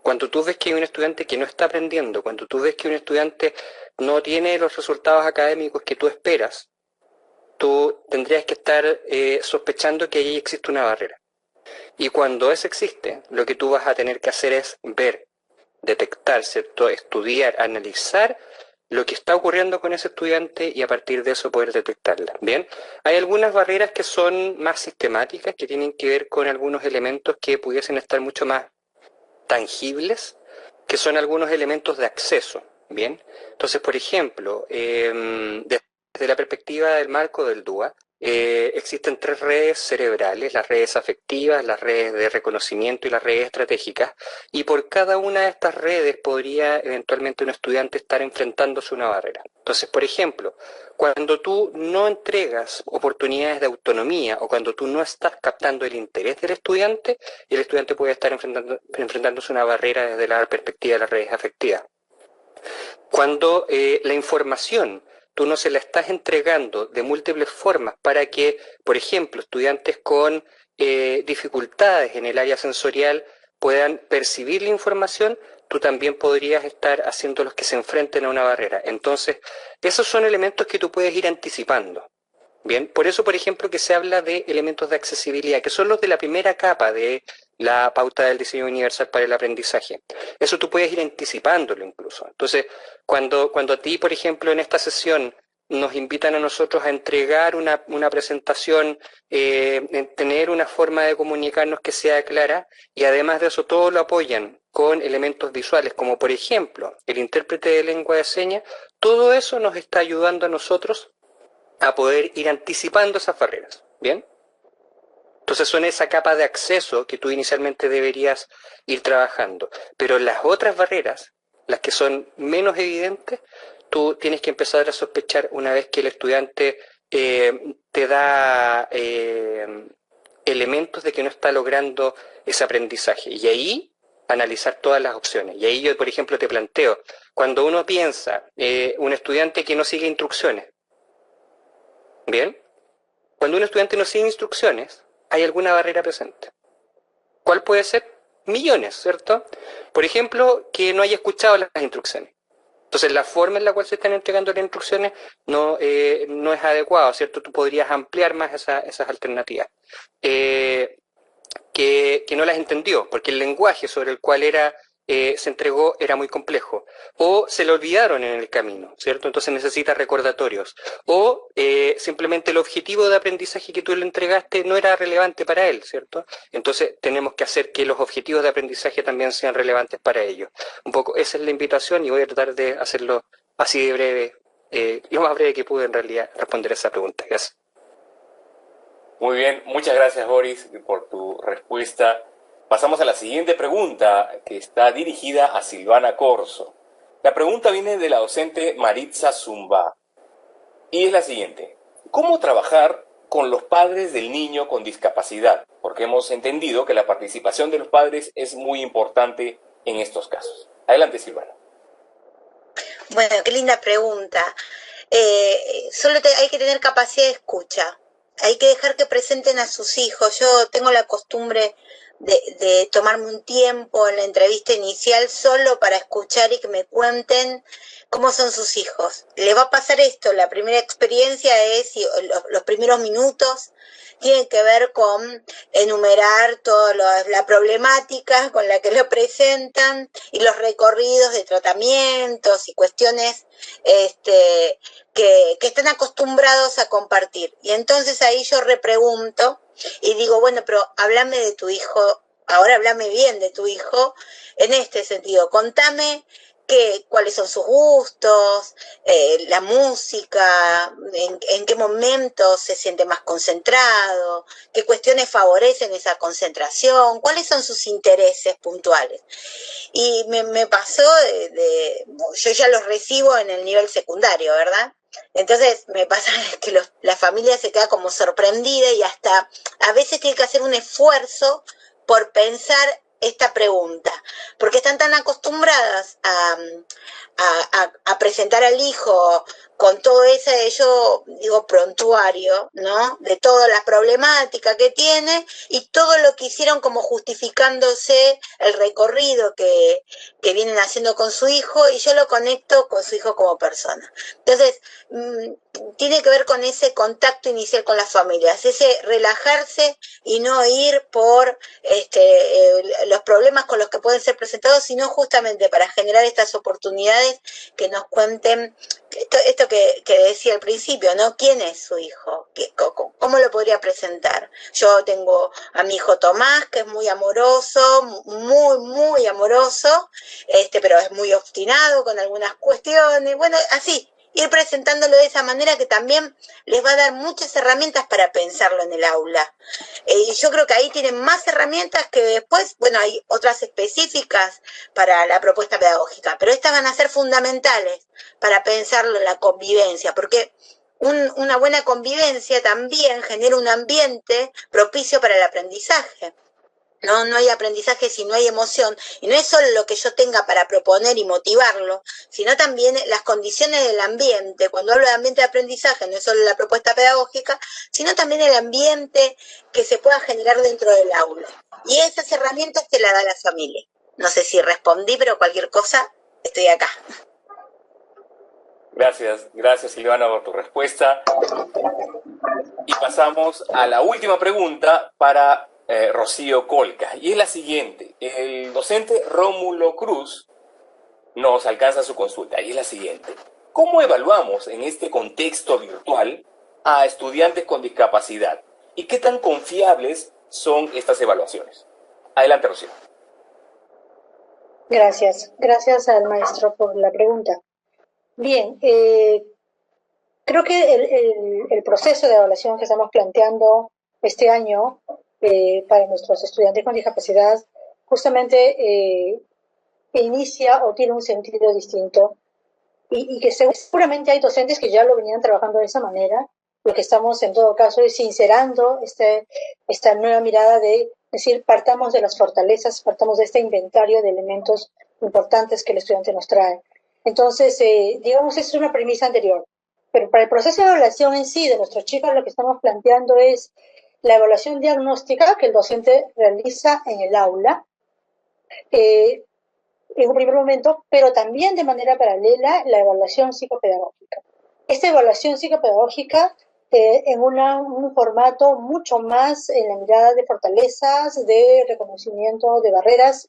Cuando tú ves que hay un estudiante que no está aprendiendo, cuando tú ves que un estudiante no tiene los resultados académicos que tú esperas, tú tendrías que estar sospechando que ahí existe una barrera. Y cuando eso existe, lo que tú vas a tener que hacer es ver, detectar, ¿cierto? Estudiar, analizar lo que está ocurriendo con ese estudiante y a partir de eso poder detectarla. Bien, hay algunas barreras que son más sistemáticas, que tienen que ver con algunos elementos que pudiesen estar mucho más tangibles, que son algunos elementos de acceso. Bien, entonces, por ejemplo, desde la perspectiva del marco del DUA, existen 3 redes cerebrales: las redes afectivas, las redes de reconocimiento y las redes estratégicas, y por cada una de estas redes podría eventualmente un estudiante estar enfrentándose a una barrera. Entonces, por ejemplo, cuando tú no entregas oportunidades de autonomía o cuando tú no estás captando el interés del estudiante, el estudiante puede estar enfrentándose a una barrera desde la perspectiva de las redes afectivas. Cuando la información tú no se la estás entregando de múltiples formas para que, por ejemplo, estudiantes con dificultades en el área sensorial puedan percibir la información, tú también podrías estar haciéndolos que se enfrenten a una barrera. Entonces, esos son elementos que tú puedes ir anticipando. Bien, por eso, por ejemplo, que se habla de elementos de accesibilidad, que son los de la primera capa de la pauta del diseño universal para el aprendizaje. Eso tú puedes ir anticipándolo incluso. Entonces, cuando a ti, por ejemplo, en esta sesión nos invitan a nosotros a entregar una presentación, tener una forma de comunicarnos que sea clara, y además de eso todo lo apoyan con elementos visuales, como por ejemplo el intérprete de lengua de señas, todo eso nos está ayudando a nosotros a poder ir anticipando esas barreras, ¿bien? Entonces son esa capa de acceso que tú inicialmente deberías ir trabajando. Pero las otras barreras, las que son menos evidentes, tú tienes que empezar a sospechar una vez que el estudiante te da elementos de que no está logrando ese aprendizaje. Y ahí analizar todas las opciones. Y ahí yo, por ejemplo, te planteo, cuando uno piensa, un estudiante que no sigue instrucciones, ¿bien? Cuando un estudiante no sigue instrucciones, hay alguna barrera presente. ¿Cuál puede ser? Millones, ¿cierto? Por ejemplo, que no haya escuchado las instrucciones. Entonces, la forma en la cual se están entregando las instrucciones no es adecuada, ¿cierto? Tú podrías ampliar más esas alternativas. Que no las entendió, porque el lenguaje sobre el cual se entregó era muy complejo, o se le olvidaron en el camino, ¿cierto? Entonces necesita recordatorios, o simplemente el objetivo de aprendizaje que tú le entregaste no era relevante para él, ¿cierto? Entonces tenemos que hacer que los objetivos de aprendizaje también sean relevantes para ellos. Un poco esa es la invitación, y voy a tratar de hacerlo así de breve, lo más breve que pude en realidad responder a esa pregunta. Gracias. Muy bien, muchas gracias, Boris, por tu respuesta. Pasamos a la siguiente pregunta, que está dirigida a Silvana Corso. La pregunta viene de la docente Maritza Zumba y es la siguiente: ¿cómo trabajar con los padres del niño con discapacidad? Porque hemos entendido que la participación de los padres es muy importante en estos casos. Adelante, Silvana. Bueno, qué linda pregunta. Hay que tener capacidad de escucha. Hay que dejar que presenten a sus hijos. Yo tengo la costumbre de tomarme un tiempo en la entrevista inicial solo para escuchar y que me cuenten cómo son sus hijos. Les va a pasar esto, la primera experiencia es, los primeros minutos tienen que ver con enumerar toda la problemática con la que lo presentan y los recorridos de tratamientos y cuestiones que están acostumbrados a compartir. Y entonces ahí yo repregunto y digo, bueno, pero háblame de tu hijo, ahora háblame bien de tu hijo, en este sentido, contame cuáles son sus gustos, la música, en qué momentos se siente más concentrado, qué cuestiones favorecen esa concentración, cuáles son sus intereses puntuales. Y me pasó yo ya los recibo en el nivel secundario, ¿verdad? Entonces me pasa que la familia se queda como sorprendida y hasta a veces tiene que hacer un esfuerzo por pensar esta pregunta, porque están tan acostumbradas a presentar al hijo con todo ese, yo digo, prontuario, ¿no? De toda la problemática que tiene y todo lo que hicieron como justificándose el recorrido que vienen haciendo con su hijo, y yo lo conecto con su hijo como persona. Entonces, tiene que ver con ese contacto inicial con las familias, ese relajarse y no ir por los problemas con los que pueden ser presentados, sino justamente para generar estas oportunidades que nos cuenten esto que decía al principio, ¿no? ¿Quién es su hijo? ¿Cómo lo podría presentar? Yo tengo a mi hijo Tomás, que es muy amoroso, muy amoroso, pero es muy obstinado con algunas cuestiones, bueno, así, ir presentándolo de esa manera que también les va a dar muchas herramientas para pensarlo en el aula. Y yo creo que ahí tienen más herramientas que después, bueno, hay otras específicas para la propuesta pedagógica, pero estas van a ser fundamentales para pensarlo en la convivencia, porque una buena convivencia también genera un ambiente propicio para el aprendizaje. No hay aprendizaje si no hay emoción, y no es solo lo que yo tenga para proponer y motivarlo, sino también las condiciones del ambiente. Cuando hablo de ambiente de aprendizaje, no es solo la propuesta pedagógica, sino también el ambiente que se pueda generar dentro del aula. Y esas herramientas te las da la familia. No sé si respondí, pero cualquier cosa, estoy acá. Gracias Silvana por tu respuesta. Y pasamos a la última pregunta para Rocío Colca, y es la siguiente. El docente Rómulo Cruz nos alcanza su consulta, y es la siguiente: ¿cómo evaluamos en este contexto virtual a estudiantes con discapacidad? ¿Y qué tan confiables son estas evaluaciones? Adelante, Rocío. Gracias al maestro por la pregunta. Bien, creo que el proceso de evaluación que estamos planteando este año para nuestros estudiantes con discapacidad justamente inicia o tiene un sentido distinto y que seguramente hay docentes que ya lo venían trabajando de esa manera. Lo que estamos en todo caso es sincerando esta nueva mirada de decir, partamos de las fortalezas, partamos de este inventario de elementos importantes que el estudiante nos trae. Entonces, digamos, es una premisa anterior. Pero para el proceso de evaluación en sí de nuestros chicos, lo que estamos planteando es la evaluación diagnóstica que el docente realiza en el aula, en un primer momento, pero también de manera paralela la evaluación psicopedagógica. Esta evaluación psicopedagógica en un formato mucho más en la mirada de fortalezas, de reconocimiento de barreras,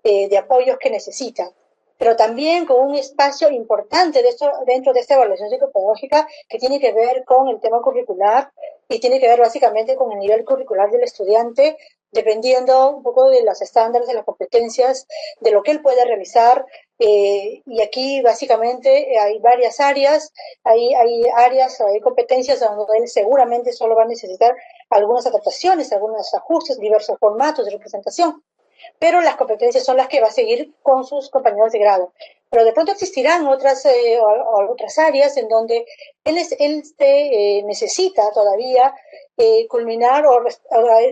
de apoyos que necesita, pero también con un espacio importante dentro de esta evaluación psicopedagógica que tiene que ver con el tema curricular y tiene que ver básicamente con el nivel curricular del estudiante, dependiendo un poco de los estándares, de las competencias, de lo que él puede realizar. Y aquí básicamente hay varias áreas, hay competencias donde él seguramente solo va a necesitar algunas adaptaciones, algunos ajustes, diversos formatos de representación, pero las competencias son las que va a seguir con sus compañeros de grado. Pero de pronto existirán otras áreas en donde él necesita todavía culminar o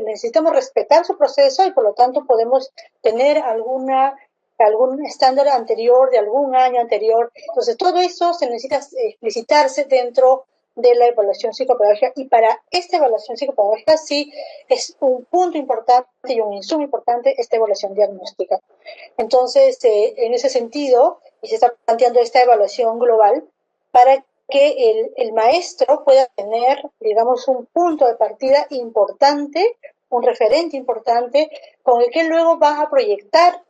necesitamos respetar su proceso y por lo tanto podemos tener algún estándar anterior, de algún año anterior. Entonces todo eso se necesita explicitarse dentro de la evaluación psicopedagógica, y para esta evaluación psicopedagógica sí es un punto importante y un insumo importante esta evaluación diagnóstica. Entonces, en ese sentido, se está planteando esta evaluación global para que el maestro pueda tener, digamos, un punto de partida importante, un referente importante, con el que luego va a proyectar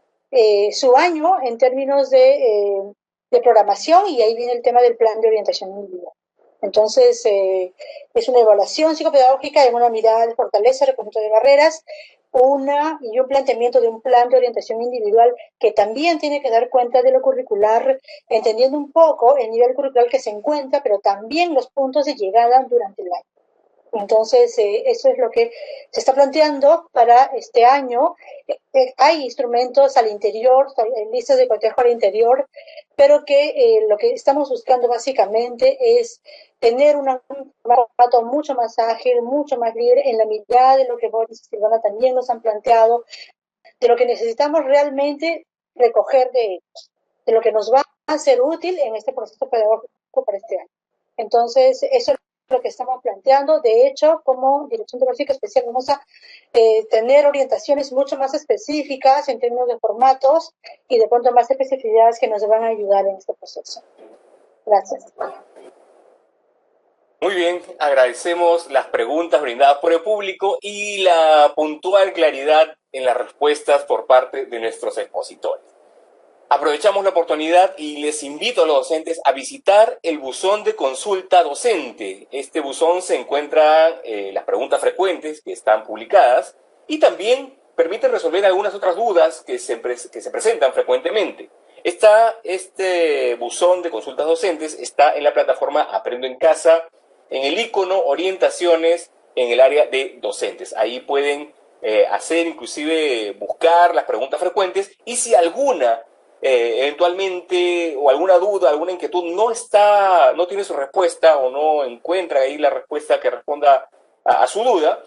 su año en términos de programación, y ahí viene el tema del plan de orientación individual. Entonces, es una evaluación psicopedagógica en una mirada de fortaleza, reconocimiento de barreras, y un planteamiento de un plan de orientación individual que también tiene que dar cuenta de lo curricular, entendiendo un poco el nivel curricular que se encuentra, pero también los puntos de llegada durante el año. Entonces, eso es lo que se está planteando para este año. Hay instrumentos al interior, hay listas de cotejo al interior, pero que lo que estamos buscando básicamente es tener un formato mucho más ágil, mucho más libre, en la mitad de lo que Boris y Silvana también nos han planteado, de lo que necesitamos realmente recoger de ellos, de lo que nos va a ser útil en este proceso pedagógico para este año. Entonces, eso es lo que estamos planteando. De hecho, como Dirección Pedagógica Especial vamos a tener orientaciones mucho más específicas en términos de formatos y de pronto más especificidades que nos van a ayudar en este proceso. Gracias. Muy bien, agradecemos las preguntas brindadas por el público y la puntual claridad en las respuestas por parte de nuestros expositores. Aprovechamos la oportunidad y les invito a los docentes a visitar el buzón de consulta docente. Este buzón se encuentra las preguntas frecuentes que están publicadas y también permite resolver algunas otras dudas que se presentan frecuentemente. Este buzón de consultas docentes está en la plataforma Aprendo en Casa, en el icono Orientaciones en el área de docentes. Ahí pueden hacer, inclusive buscar las preguntas frecuentes y si alguna eventualmente o alguna duda, alguna inquietud no tiene su respuesta o no encuentra ahí la respuesta que responda a su duda,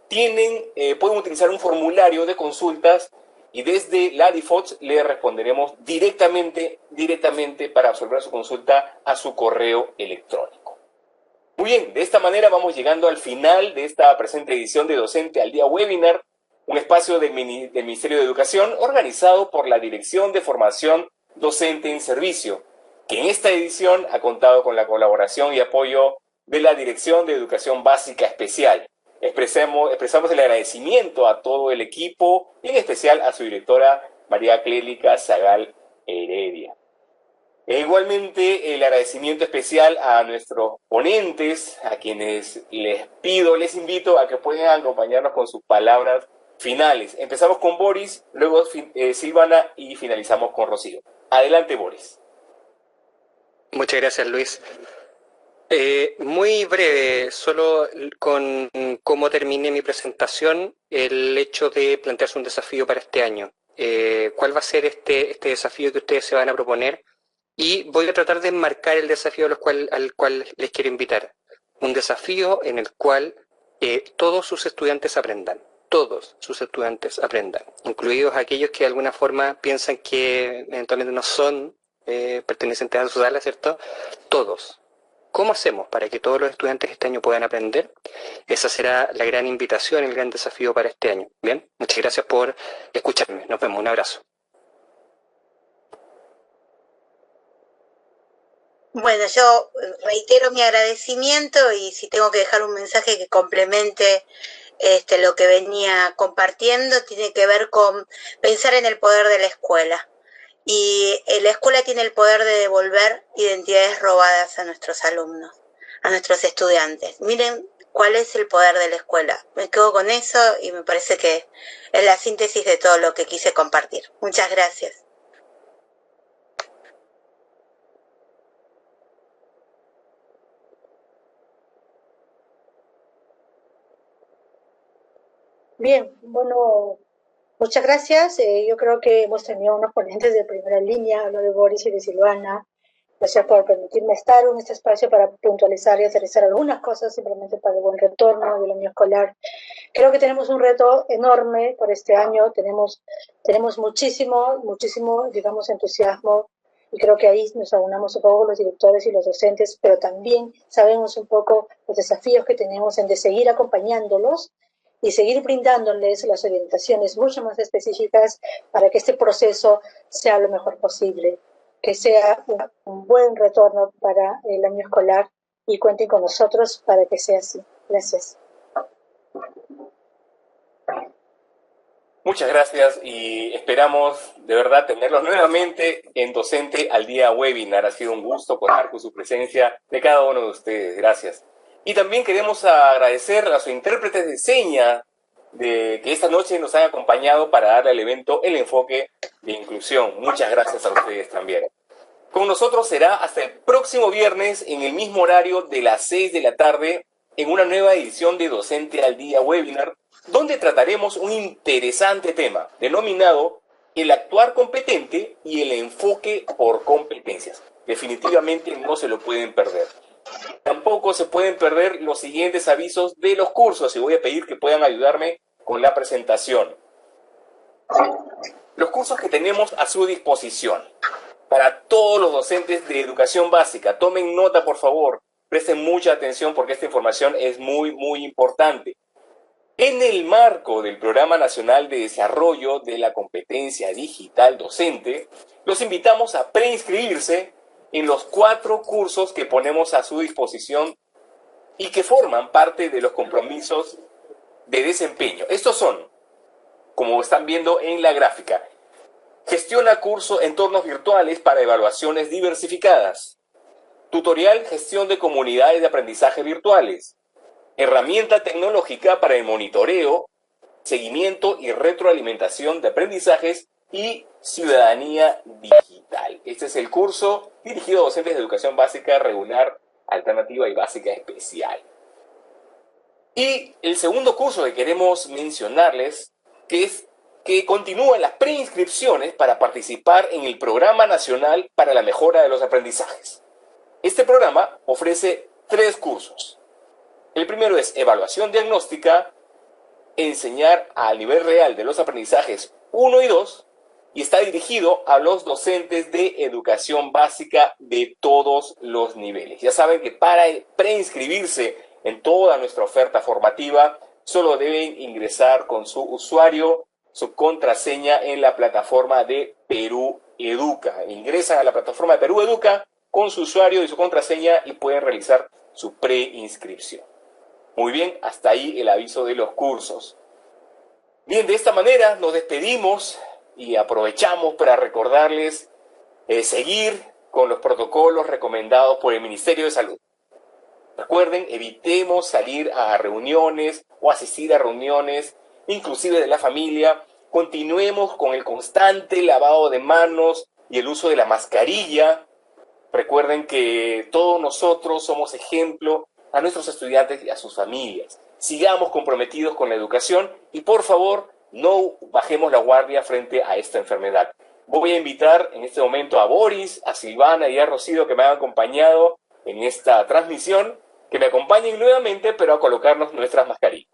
pueden utilizar un formulario de consultas y desde la DIFOTS le responderemos directamente para resolver su consulta a su correo electrónico. Muy bien, de esta manera vamos llegando al final de esta presente edición de Docente al Día Webinar, un espacio del Ministerio de Educación organizado por la Dirección de Formación Docente en Servicio, que en esta edición ha contado con la colaboración y apoyo de la Dirección de Educación Básica Especial. Expresamos el agradecimiento a todo el equipo y en especial a su directora María Clélica Zagal Heredia. E igualmente el agradecimiento especial a nuestros ponentes, a quienes les invito a que puedan acompañarnos con sus palabras finales. Empezamos con Boris, luego Silvana y finalizamos con Rocío. Adelante, Boris. Muchas gracias, Luis. Muy breve, solo con cómo terminé mi presentación, el hecho de plantearse un desafío para este año. ¿Cuál va a ser este desafío que ustedes se van a proponer? Y voy a tratar de enmarcar el desafío al cual les quiero invitar. Un desafío en el cual todos sus estudiantes aprendan. Todos sus estudiantes aprendan, incluidos aquellos que de alguna forma piensan que eventualmente no son pertenecientes a su sala, ¿cierto? Todos. ¿Cómo hacemos para que todos los estudiantes este año puedan aprender? Esa será la gran invitación, el gran desafío para este año. Bien, muchas gracias por escucharme. Nos vemos, un abrazo. Bueno, yo reitero mi agradecimiento y si tengo que dejar un mensaje que complemente lo que venía compartiendo, tiene que ver con pensar en el poder de la escuela. Y la escuela tiene el poder de devolver identidades robadas a nuestros alumnos, a nuestros estudiantes. Miren cuál es el poder de la escuela. Me quedo con eso y me parece que es la síntesis de todo lo que quise compartir. Muchas gracias. Bien, bueno, muchas gracias. Yo creo que hemos tenido unos ponentes de primera línea, hablo de Boris y de Silvana. Gracias por permitirme estar en este espacio para puntualizar y aterrizar algunas cosas simplemente para el buen retorno del año escolar. Creo que tenemos un reto enorme por este año, tenemos muchísimo, digamos, entusiasmo y creo que ahí nos aunamos un poco los directores y los docentes, pero también sabemos un poco los desafíos que tenemos en de seguir acompañándolos y seguir brindándoles las orientaciones mucho más específicas para que este proceso sea lo mejor posible, que sea un buen retorno para el año escolar y cuenten con nosotros para que sea así. Gracias. Muchas gracias y esperamos de verdad tenerlos nuevamente en Docente al Día Webinar. Ha sido un gusto contar con su presencia de cada uno de ustedes. Gracias. Y también queremos agradecer a sus intérpretes de señas que esta noche nos han acompañado para darle al evento el enfoque de inclusión. Muchas gracias a ustedes también. Con nosotros será hasta el próximo viernes en el mismo horario de las 6 de la tarde en una nueva edición de Docente al Día Webinar, donde trataremos un interesante tema denominado el actuar competente y el enfoque por competencias. Definitivamente no se lo pueden perder. Tampoco se pueden perder los siguientes avisos de los cursos y voy a pedir que puedan ayudarme con la presentación. Los cursos que tenemos a su disposición para todos los docentes de educación básica. Tomen nota, por favor. Presten mucha atención porque esta información es muy importante. En el marco del Programa Nacional de Desarrollo de la Competencia Digital Docente, los invitamos a preinscribirse en los 4 cursos que ponemos a su disposición y que forman parte de los compromisos de desempeño. Estos son, como están viendo en la gráfica, gestiona curso entornos virtuales para evaluaciones diversificadas, tutorial gestión de comunidades de aprendizaje virtuales, herramienta tecnológica para el monitoreo, seguimiento y retroalimentación de aprendizajes y ciudadanía digital. Este es el curso dirigido a docentes de educación básica regular, alternativa y básica especial. Y el segundo curso que queremos mencionarles, que continúan las preinscripciones para participar en el Programa Nacional para la Mejora de los Aprendizajes. Este programa ofrece 3 cursos. El primero es Evaluación Diagnóstica, enseñar al nivel real de los aprendizajes 1 y 2, y está dirigido a los docentes de educación básica de todos los niveles. Ya saben que para preinscribirse en toda nuestra oferta formativa, solo deben ingresar con su usuario, su contraseña en la plataforma de Perú Educa. Ingresan a la plataforma de Perú Educa con su usuario y su contraseña y pueden realizar su preinscripción. Muy bien, hasta ahí el aviso de los cursos. Bien, de esta manera nos despedimos y aprovechamos para recordarles seguir con los protocolos recomendados por el Ministerio de Salud. Recuerden, evitemos salir a reuniones o asistir a reuniones, inclusive de la familia. Continuemos con el constante lavado de manos y el uso de la mascarilla. Recuerden que todos nosotros somos ejemplo a nuestros estudiantes y a sus familias. Sigamos comprometidos con la educación y por favor no bajemos la guardia frente a esta enfermedad. Voy a invitar en este momento a Boris, a Silvana y a Rocío que me han acompañado en esta transmisión, que me acompañen nuevamente pero a colocarnos nuestras mascarillas.